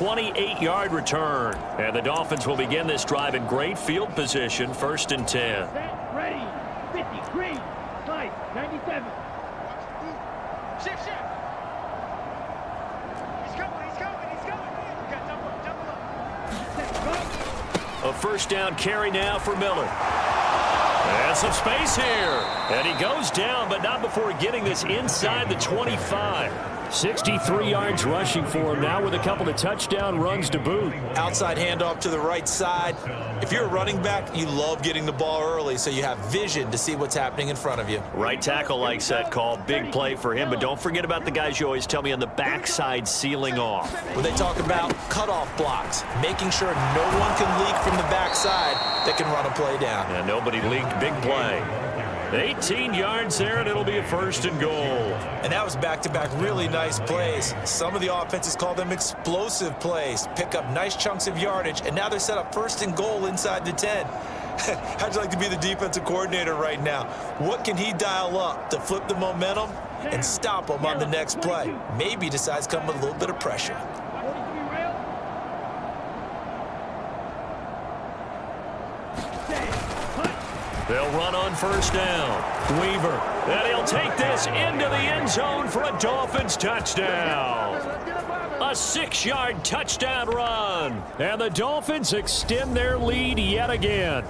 ...28-yard return. And the Dolphins will begin this drive in great field position, 1st and 10. Set, ready, 50, green, slice, 97. Shift. He's coming. We got double up. Set, go. A 1st down carry now for Miller. And some space here. And he goes down, but not before getting this inside the 25. 63 yards rushing for him now with a couple of touchdown runs to boot. Outside handoff to the right side. If you're a running back, you love getting the ball early so you have vision to see what's happening in front of you. Right tackle likes that call. Big play for him, but don't forget about the guys you always tell me on the backside sealing off. When they talk about cutoff blocks, making sure no one can leak from the backside that can run a play down. And nobody leaked. Big play. 18 yards there, and it'll be a 1st and goal. And that was back-to-back really nice plays. Some of the offenses call them explosive plays. Pick up nice chunks of yardage, and now they're set up 1st and goal inside the 10. How'd you like to be the defensive coordinator right now? What can he dial up to flip the momentum and stop them on the next play? Maybe decides to come with a little bit of pressure. They'll run on 1st down. Weaver. And he'll take this into the end zone for a Dolphins touchdown. A 6-yard touchdown run. And the Dolphins extend their lead yet again.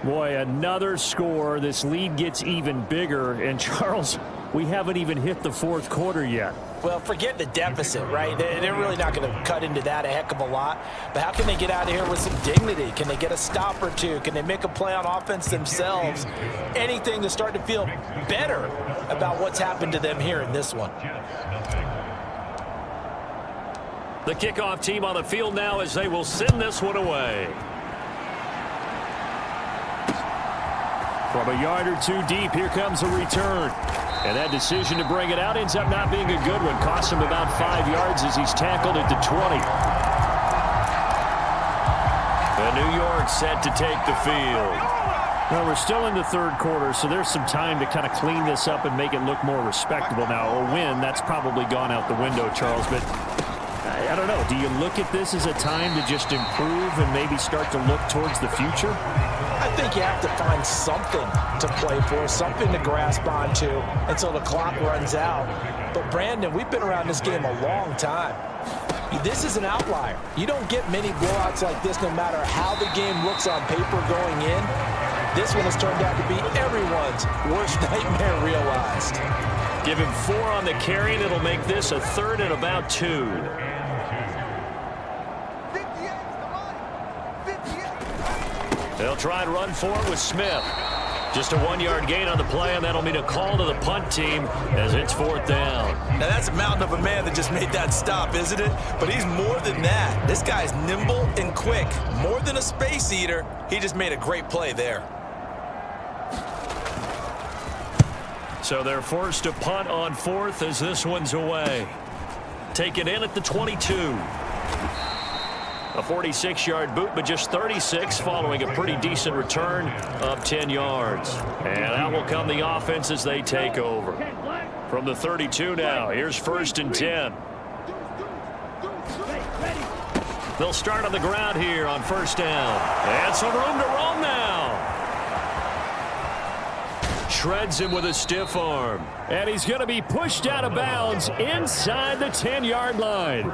Boy, another score. This lead gets even bigger. And, Charles, we haven't even hit the 4th quarter yet. Well, forget the deficit, right? They're really not going to cut into that a heck of a lot. But how can they get out of here with some dignity? Can they get a stop or two? Can they make a play on offense themselves? Anything to start to feel better about what's happened to them here in this one. The kickoff team on the field now as they will send this one away. From a yard or two deep, here comes a return. And that decision to bring it out ends up not being a good one. Costs him about 5 yards as he's tackled at the 20. And New York set to take the field. Well, we're still in the 3rd quarter, so there's some time to kind of clean this up and make it look more respectable. Now, a win, that's probably gone out the window, Charles, but I don't know. Do you look at this as a time to just improve and maybe start to look towards the future? I think you have to find something to play for, something to grasp onto until the clock runs out. But, Brandon, we've been around this game a long time. This is an outlier. You don't get many blowouts like this no matter how the game looks on paper going in. This one has turned out to be everyone's worst nightmare realized. Give him 4 on the carry, and it'll make this a 3rd and about 2. They'll try and run for it with Smith. Just a 1-yard gain on the play, and that'll mean a call to the punt team as it's 4th down. Now, that's a mountain of a man that just made that stop, isn't it? But he's more than that. This guy's nimble and quick. More than a space eater, he just made a great play there. So they're forced to punt on 4th as this one's away. Take it in at the 22. A 46-yard boot, but just 36 following a pretty decent return of 10 yards. And out will come the offense as they take over. From the 32 now, here's 1st and 10. They'll start on the ground here on 1st down. And some room to roam now. Shreds him with a stiff arm. And he's going to be pushed out of bounds inside the 10-yard line.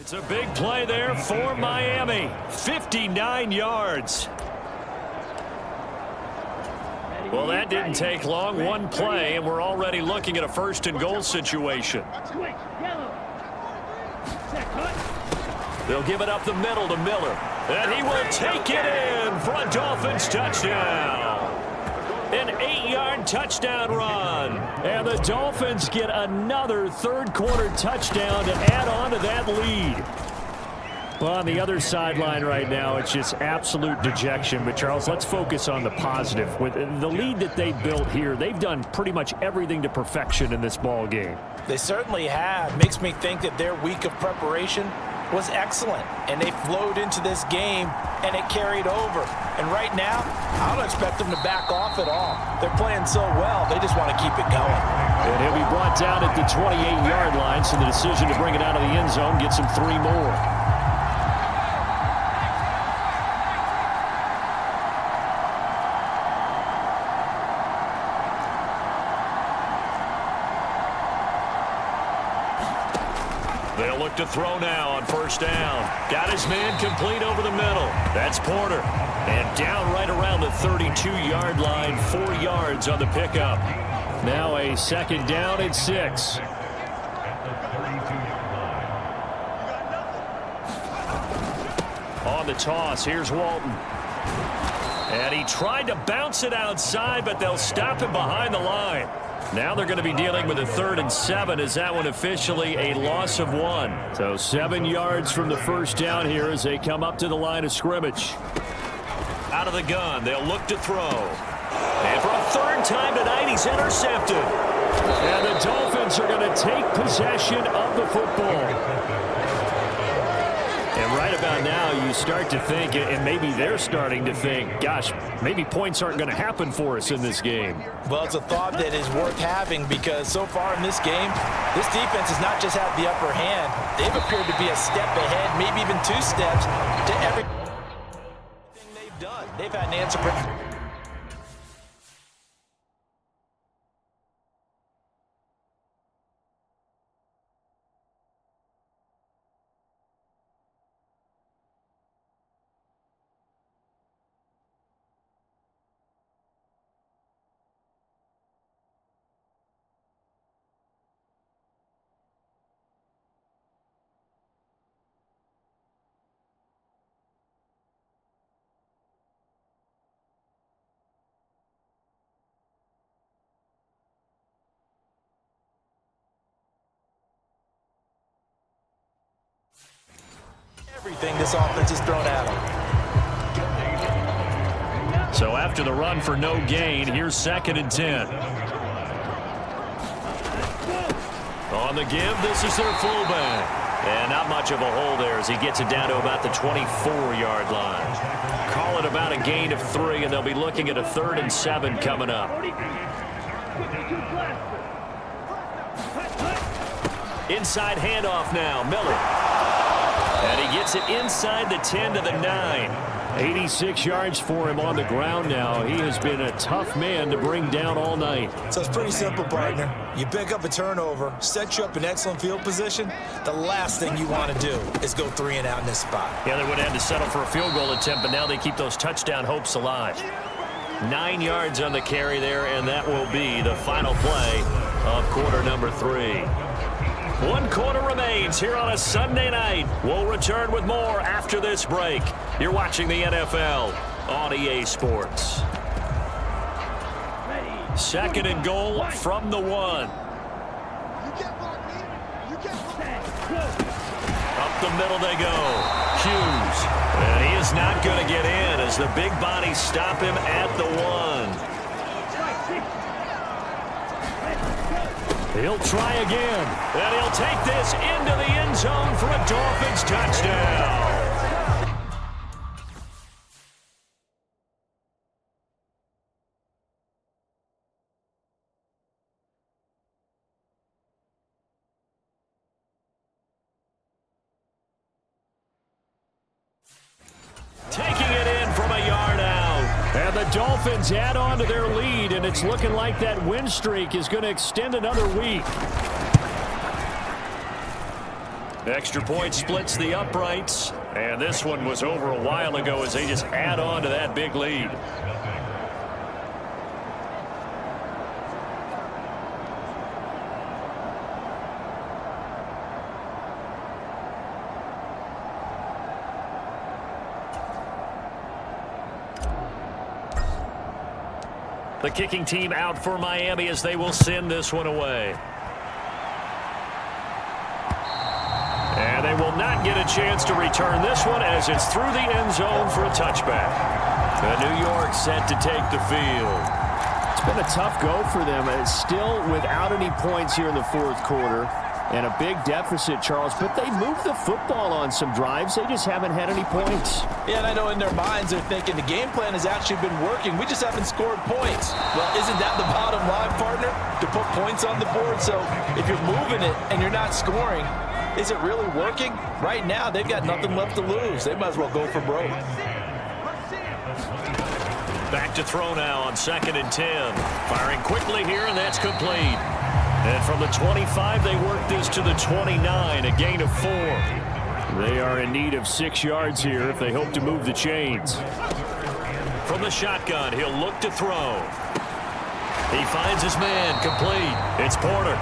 It's a big play there for Miami. 59 yards. Well, that didn't take long. One play, and we're already looking at a first-and-goal situation. They'll give it up the middle to Miller. And he will take it in for a Dolphins touchdown. An 8-yard touchdown run. And the Dolphins get another third-quarter touchdown to add on to that lead. Well, on the other sideline right now, it's just absolute dejection. But, Charles, let's focus on the positive. With the lead that they built here, they've done pretty much everything to perfection in this ball game. They certainly have. Makes me think that their week of preparation was excellent, and they flowed into this game, and it carried over. And right now, I don't expect them to back off at all. They're playing so well, they just want to keep it going. And he'll be brought down at the 28-yard line, so the decision to bring it out of the end zone gets him 3 more. They'll look to throw now on first down. Got his man complete over the middle. That's Porter. And down right around the 32-yard line, 4 yards on the pickup. Now a second down and 6. On the toss, here's Walton. And he tried to bounce it outside, but they'll stop him behind the line. Now they're going to be dealing with a 3rd and 7 as that one officially a loss of 1. So 7 yards from the first down here as they come up to the line of scrimmage. Out of the gun, they'll look to throw. And for a 3rd time tonight, he's intercepted. And the Dolphins are going to take possession of the football. And right about now, you start to think, and maybe they're starting to think, gosh, maybe points aren't going to happen for us in this game. Well, it's a thought that is worth having because so far in this game, this defense has not just had the upper hand. They've appeared to be a step ahead, maybe even 2 steps to everything they've done. They've had an answer for everything this offense has thrown at them. So after the run for no gain, here's 2nd and 10. On the give, this is their fullback. And not much of a hole there as he gets it down to about the 24-yard line. Call it about a gain of 3, and they'll be looking at a 3rd and 7 coming up. Inside handoff now, Miller. And he gets it inside the 10 to the 9. 86 yards for him on the ground now. He has been a tough man to bring down all night. So it's pretty simple, partner. You pick up a turnover, set you up in excellent field position. The last thing you want to do is go 3 and out in this spot. Yeah, they would have had to settle for a field goal attempt, but now they keep those touchdown hopes alive. 9 yards on the carry there, and that will be the final play of quarter number 3. 1 quarter remains here on a Sunday night. We'll return with more after this break. You're watching the NFL on EA Sports. 2nd and goal from the 1. Up the middle they go. Hughes. And he is not going to get in as the big bodies stop him at the 1. He'll try again, and he'll take this into the end zone for a Dolphins touchdown. Taking it in from a yard out. And the Dolphins add on to their lead, and it's looking like that win streak is going to extend another week. Extra point splits the uprights. And this one was over a while ago as they just add on to that big lead. The kicking team out for Miami as they will send this one away. And they will not get a chance to return this one as it's through the end zone for a touchback. The New York set to take the field. It's been a tough go for them. It's still without any points here in the fourth quarter. And a big deficit, Charles, but they moved the football on some drives. They just haven't had any points. Yeah, and I know in their minds they're thinking the game plan has actually been working. We just haven't scored points. Well, isn't that the bottom line, partner? To put points on the board. So if you're moving it and you're not scoring, is it really working? Right now, they've got nothing left to lose. They might as well go for broke. Back to throw now on 2nd and 10. Firing quickly here, and that's complete. And from the 25, they work this to the 29, a gain of 4. They are in need of 6 yards here if they hope to move the chains. From the shotgun, he'll look to throw. He finds his man, complete. It's Porter.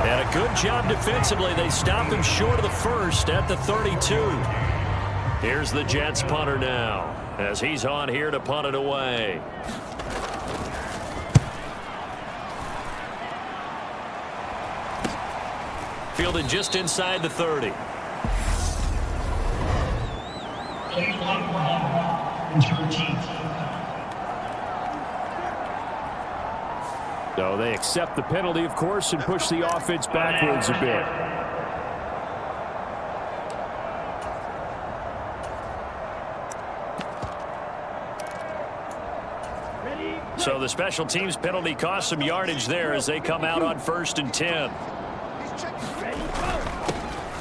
And a good job defensively. They stop him short of the first at the 32. Here's the Jets punter now as he's on here to punt it away. Fielded just inside the 30. So they accept the penalty, of course, and push the offense backwards a bit. So the special teams penalty cost some yardage there as they come out on 1st and 10.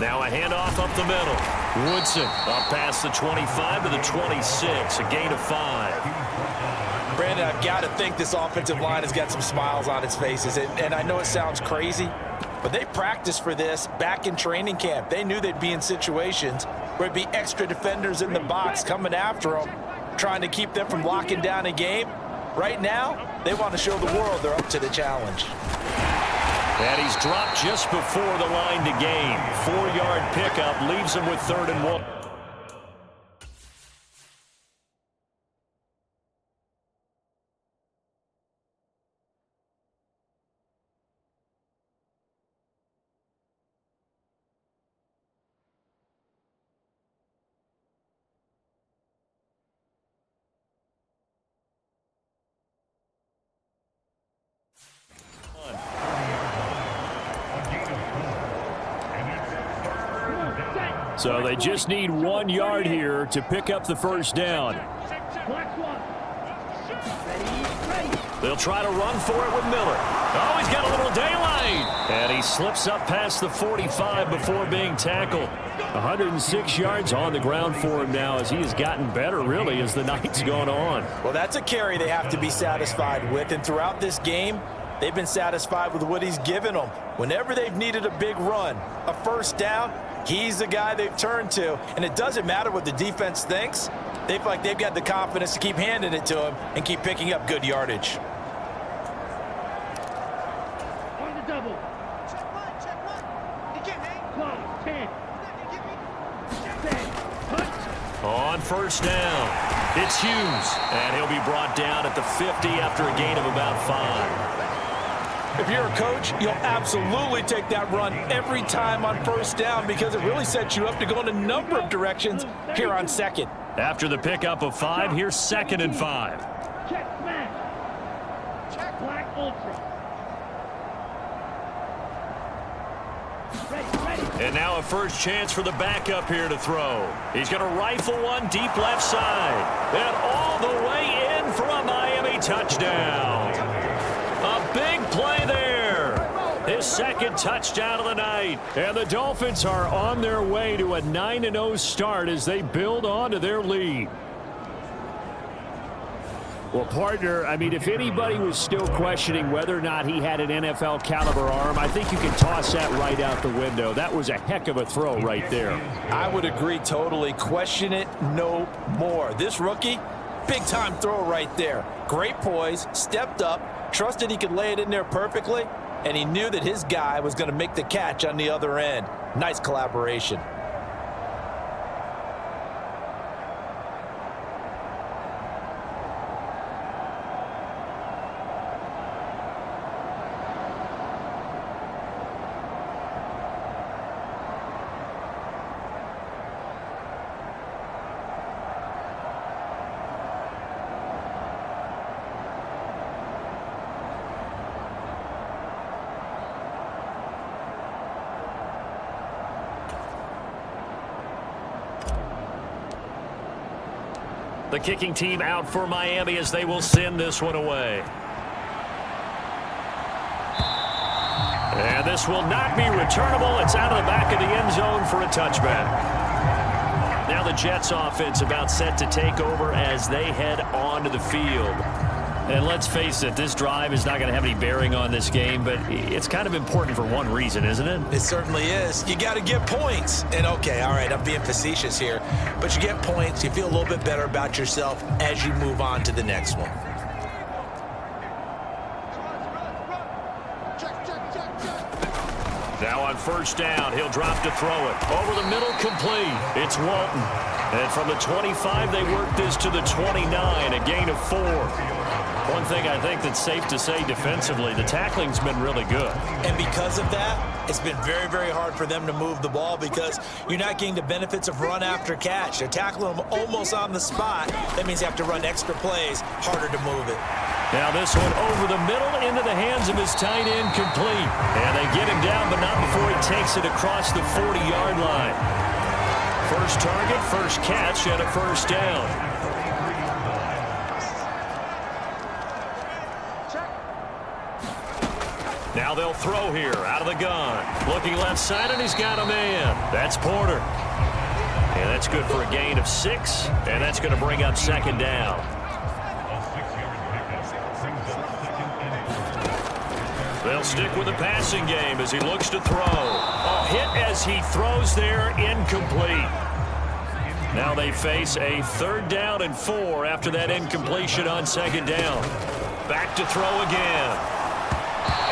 Now a handoff up the middle. Woodson up past the 25 to the 26, a gain of 5. Brandon, I've got to think this offensive line has got some smiles on its faces. And I know it sounds crazy, but they practiced for this back in training camp. They knew they'd be in situations where it'd be extra defenders in the box coming after them, trying to keep them from locking down a game. Right now, they want to show the world they're up to the challenge. And he's dropped just before the line to gain. 4-yard pickup leaves him with 3rd and 1. So they just need 1 yard here to pick up the first down. They'll try to run for it with Miller. Oh, he's got a little daylight. And he slips up past the 45 before being tackled. 106 yards on the ground for him now as he has gotten better, really, as the night's gone on. Well, that's a carry they have to be satisfied with. And throughout this game, they've been satisfied with what he's given them. Whenever they've needed a big run, a first down, he's the guy they've turned to. And it doesn't matter what the defense thinks. They feel like they've got the confidence to keep handing it to him and keep picking up good yardage. On the double. Check one. He can't hang. Close. 10. On first down, it's Hughes. And he'll be brought down at the 50 after a gain of about 5. If you're a coach, you'll absolutely take that run every time on first down because it really sets you up to go in a number of directions here on second. After the pickup of 5, here's 2nd and 5. Check smash. Check black ultra. Ready. And now a first chance for the backup here to throw. He's going to rifle one deep left side. And all the way in for a Miami touchdown. A big play there. His 2nd touchdown of the night. And the Dolphins are on their way to a 9-0 start as they build on to their lead. Well, partner, I mean, if anybody was still questioning whether or not he had an NFL caliber arm, I think you can toss that right out the window. That was a heck of a throw right there. I would agree totally. Question it no more. This rookie, big time throw right there. Great poise, stepped up, trusted he could lay it in there perfectly, and he knew that his guy was going to make the catch on the other end. Nice collaboration. The kicking team out for Miami as they will send this one away. And this will not be returnable. It's out of the back of the end zone for a touchback. Now the Jets offense about set to take over as they head onto the field. And let's face it, this drive is not going to have any bearing on this game, but it's kind of important for one reason, isn't it? It certainly is. You got to get points. And okay, all right, I'm being facetious here, but you get points, you feel a little bit better about yourself as you move on to the next one. Now on first down, he'll drop to throw it. Over the middle, complete. It's Walton. And from the 25, they work this to the 29, a gain of 4. One thing I think that's safe to say defensively, the tackling's been really good. And because of that, it's been very, very hard for them to move the ball because you're not getting the benefits of run after catch. They're tackling them almost on the spot. That means you have to run extra plays, harder to move it. Now this one over the middle into the hands of his tight end, complete. And they get him down, but not before he takes it across the 40-yard line. First target, first catch, and a first down. Now they'll throw here out of the gun. Looking left side, and he's got a man. That's Porter. And that's good for a gain of 6, and that's going to bring up second down. They'll stick with the passing game as he looks to throw. A hit as he throws there, incomplete. Now they face a 3rd down and 4 after that incompletion on second down. Back to throw again.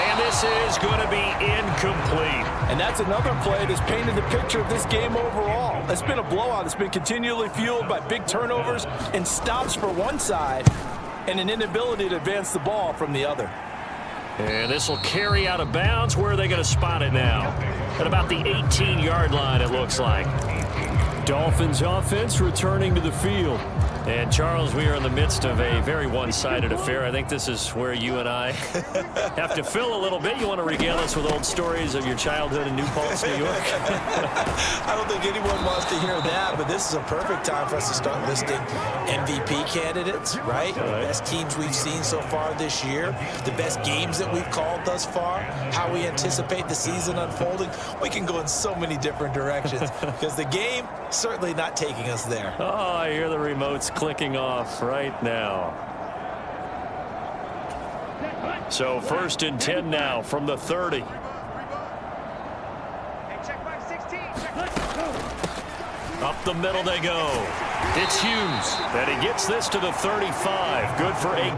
And this is going to be incomplete. And that's another play that's painted the picture of this game overall. It's been a blowout. It's been continually fueled by big turnovers and stops for one side and an inability to advance the ball from the other. And this will carry out of bounds. Where are they going to spot it now? At about the 18-yard line, it looks like. Dolphins offense returning to the field. And, Charles, we are in the midst of a very one-sided affair. I think this is where you and I have to fill a little bit. You want to regale us with old stories of your childhood in New Paltz, New York? I don't think anyone wants to hear that, but this is a perfect time for us to start listing MVP candidates, right? The best teams we've seen so far this year, the best games that we've called thus far, how we anticipate the season unfolding. We can go in so many different directions because the game certainly not taking us there. Oh, I hear the remotes clicking off right now. So 1st and 10 now from the 30. Up the middle they go. It's Hughes. And he gets this to the 35. Good for 8.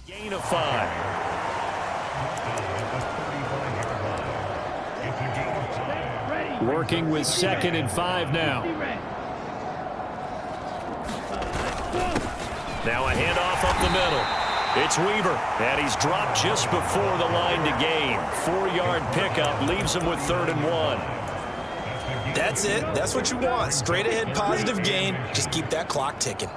Gain of 5. Working with 2nd and 5 now. Now a handoff up the middle. It's Weaver, and he's dropped just before the line to gain. 4-yard pickup leaves him with 3rd and 1. That's it. That's what you want. Straight ahead positive gain. Just keep that clock ticking.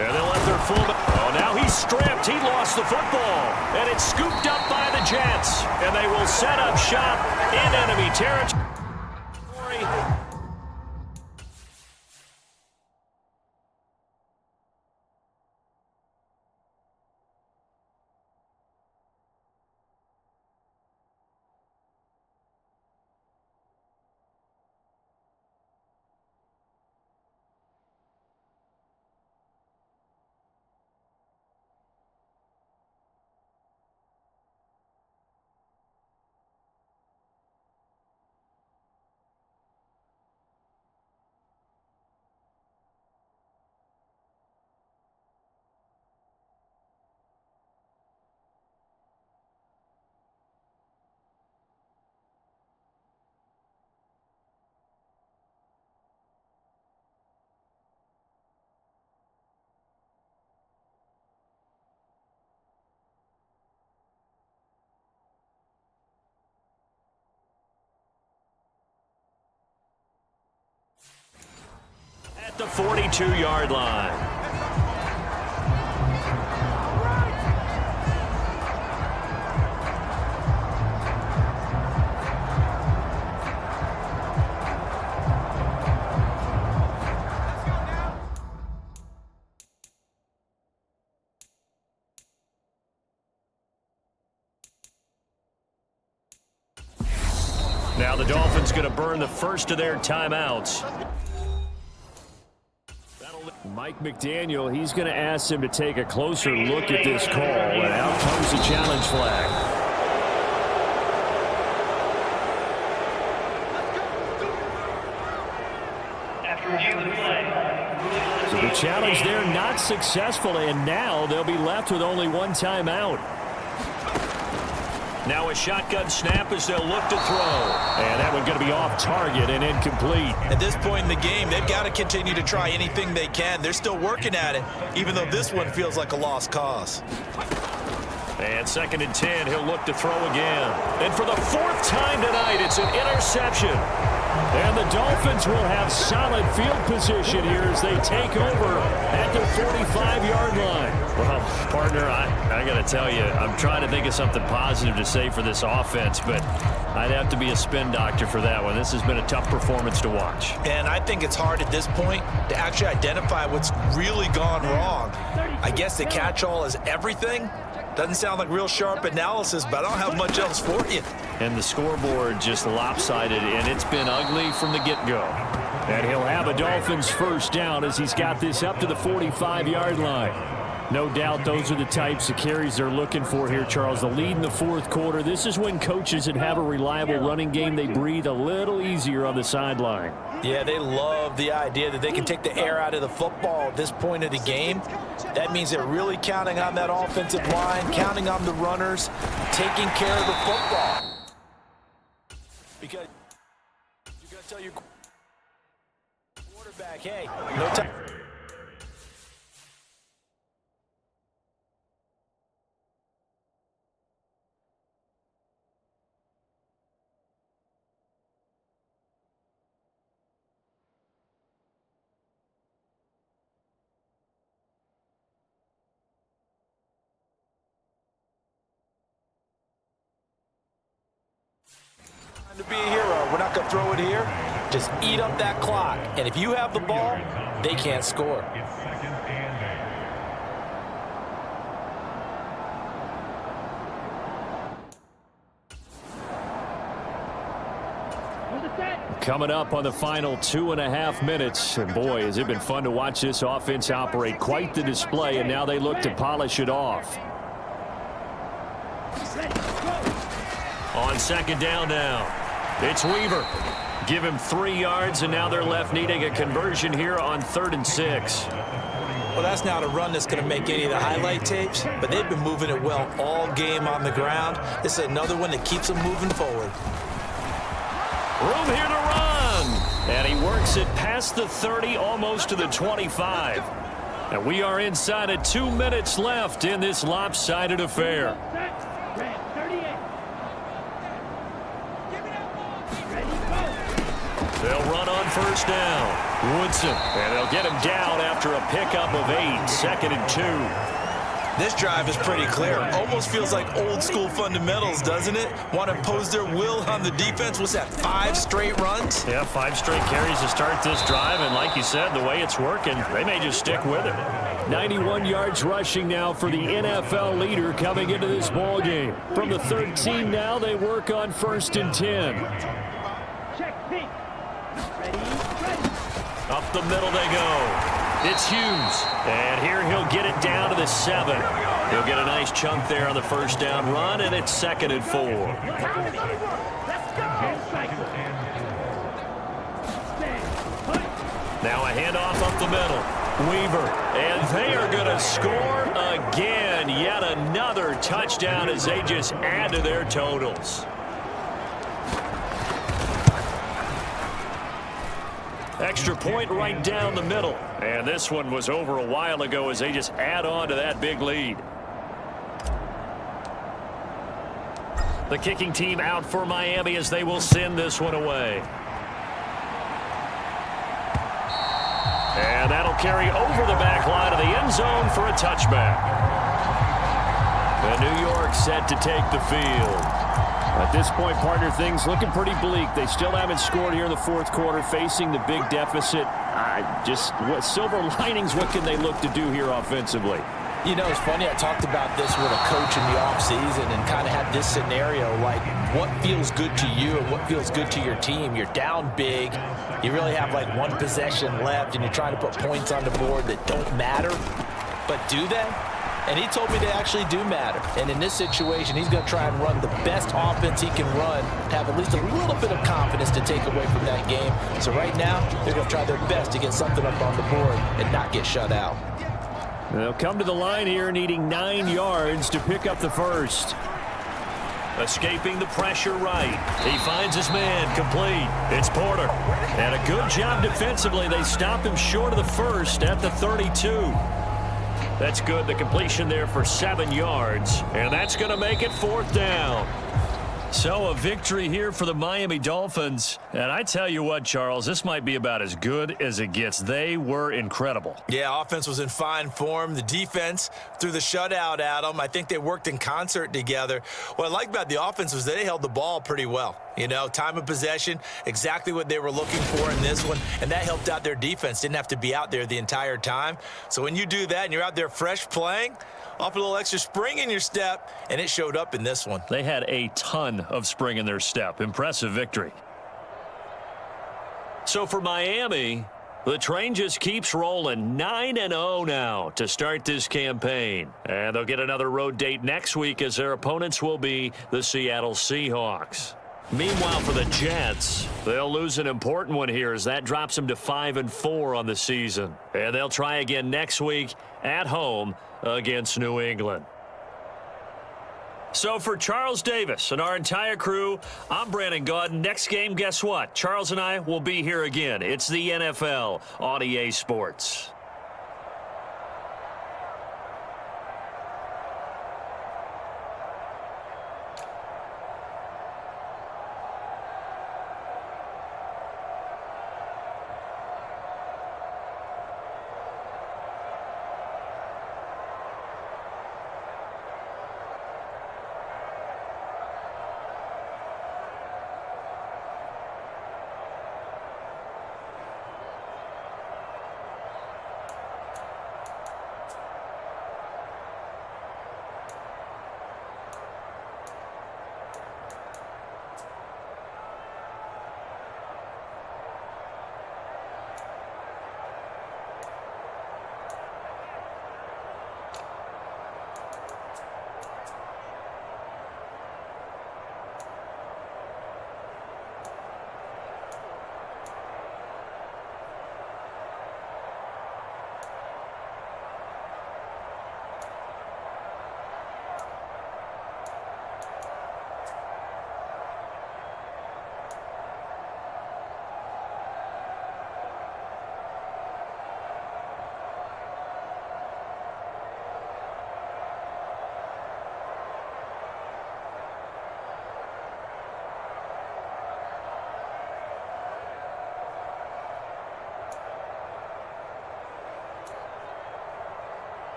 And they'll let their fullback. Oh, now he's stripped. He lost the football. And it's scooped up by the Jets. And they will set up shop in enemy territory. At the 42-yard line. Now the Dolphins going to burn the first of their timeouts. Mike McDaniel, he's going to ask him to take a closer look at this call, and out comes the challenge flag. So the challenge there not successful, and now they'll be left with only one timeout. Now a shotgun snap as they'll look to throw. And that one going to be off target and incomplete. At this point in the game, they've got to continue to try anything they can. They're still working at it, even though this one feels like a lost cause. And 2nd and 10, he'll look to throw again. And for the 4th time tonight, it's an interception. And the Dolphins will have solid field position here as they take over at the 45-yard line. Well, partner, I got to tell you, I'm trying to think of something positive to say for this offense, but I'd have to be a spin doctor for that one. This has been a tough performance to watch. And I think it's hard at this point to actually identify what's really gone wrong. I guess the catch-all is everything. Doesn't sound like real sharp analysis, but I don't have much else for you. And the scoreboard just lopsided, and it's been ugly from the get-go. And he'll have a Dolphins first down as he's got this up to the 45-yard line. No doubt those are the types of carries they're looking for here, Charles. The lead in the 4th quarter. This is when coaches that have a reliable running game, they breathe a little easier on the sideline. Yeah, they love the idea that they can take the air out of the football at this point of the game. That means they're really counting on that offensive line, counting on the runners, taking care of the football. Because you got to tell your quarterback, hey, no time. To be a hero. We're not going to throw it here. Just eat up that clock. And if you have the ball, they can't score. Coming up on the final 2.5 minutes. And boy, has it been fun to watch this offense operate. Quite the display, and now they look to polish it off. On 2nd down now. It's Weaver. Give him 3 yards, and now they're left needing a conversion here on 3rd and 6. Well, that's not a run that's going to make any of the highlight tapes, but they've been moving it well all game on the ground. This is another one that keeps them moving forward. Room here to run. And he works it past the 30, almost to the 25. And we are inside of 2 minutes left in this lopsided affair. They'll run on first down. Woodson. And they'll get him down after a pickup of 8. 2nd and 2. This drive is pretty clear. Almost feels like old school fundamentals, doesn't it? Want to impose their will on the defense. What's that, 5 straight runs? Yeah, 5 straight carries to start this drive. And like you said, the way it's working, they may just stick with it. 91 yards rushing now for the NFL leader coming into this ball game. From the 13 now, they work on 1st and 10. Check, Pete. Ready? Up the middle they go. It's Hughes. And here he'll get it down to the 7. He'll get a nice chunk there on the first down run, and it's 2nd and 4. Now a handoff up the middle. Weaver. And they are going to score again. Yet another touchdown as they just add to their totals. Extra point right down the middle. And this one was over a while ago as they just add on to that big lead. The kicking team out for Miami as they will send this one away. And that'll carry over the back line of the end zone for a touchback. And New York set to take the field. At this point, partner, things looking pretty bleak. They still haven't scored here in the 4th quarter, facing the big deficit. Just what silver linings, what can they look to do here offensively? You know, it's funny. I talked about this with a coach in the offseason and kind of had this scenario, like what feels good to you and what feels good to your team. You're down big. You really have like 1 possession left, and you're trying to put points on the board that don't matter. But do they? And he told me they actually do matter. And in this situation, he's going to try and run the best offense he can run, have at least a little bit of confidence to take away from that game. So right now, they're going to try their best to get something up on the board and not get shut out. They'll come to the line here needing 9 yards to pick up the first. Escaping the pressure right. He finds his man complete. It's Porter. And a good job defensively. They stop him short of the first at the 32. That's good. The completion there for 7 yards. And that's going to make it 4th down. So a victory here for the Miami Dolphins. And I tell you what, Charles, this might be about as good as it gets. They were incredible. Yeah, offense was in fine form. The defense threw the shutout at them. I think they worked in concert together. What I like about the offense was they held the ball pretty well. You know, time of possession, exactly what they were looking for in this one. And that helped out their defense. Didn't have to be out there the entire time. So when you do that and you're out there fresh playing, off a little extra spring in your step, and it showed up in this one. They had a ton of spring in their step. Impressive victory. So for Miami, the train just keeps rolling. 9-0 now to start this campaign. And they'll get another road date next week as their opponents will be the Seattle Seahawks. Meanwhile, for the Jets, they'll lose an important one here as that drops them to 5-4 on the season. And they'll try again next week at home against New England. So for Charles Davis and our entire crew, I'm Brandon Gaudin. Next game, guess what? Charles and I will be here again. It's the NFL on EA Sports.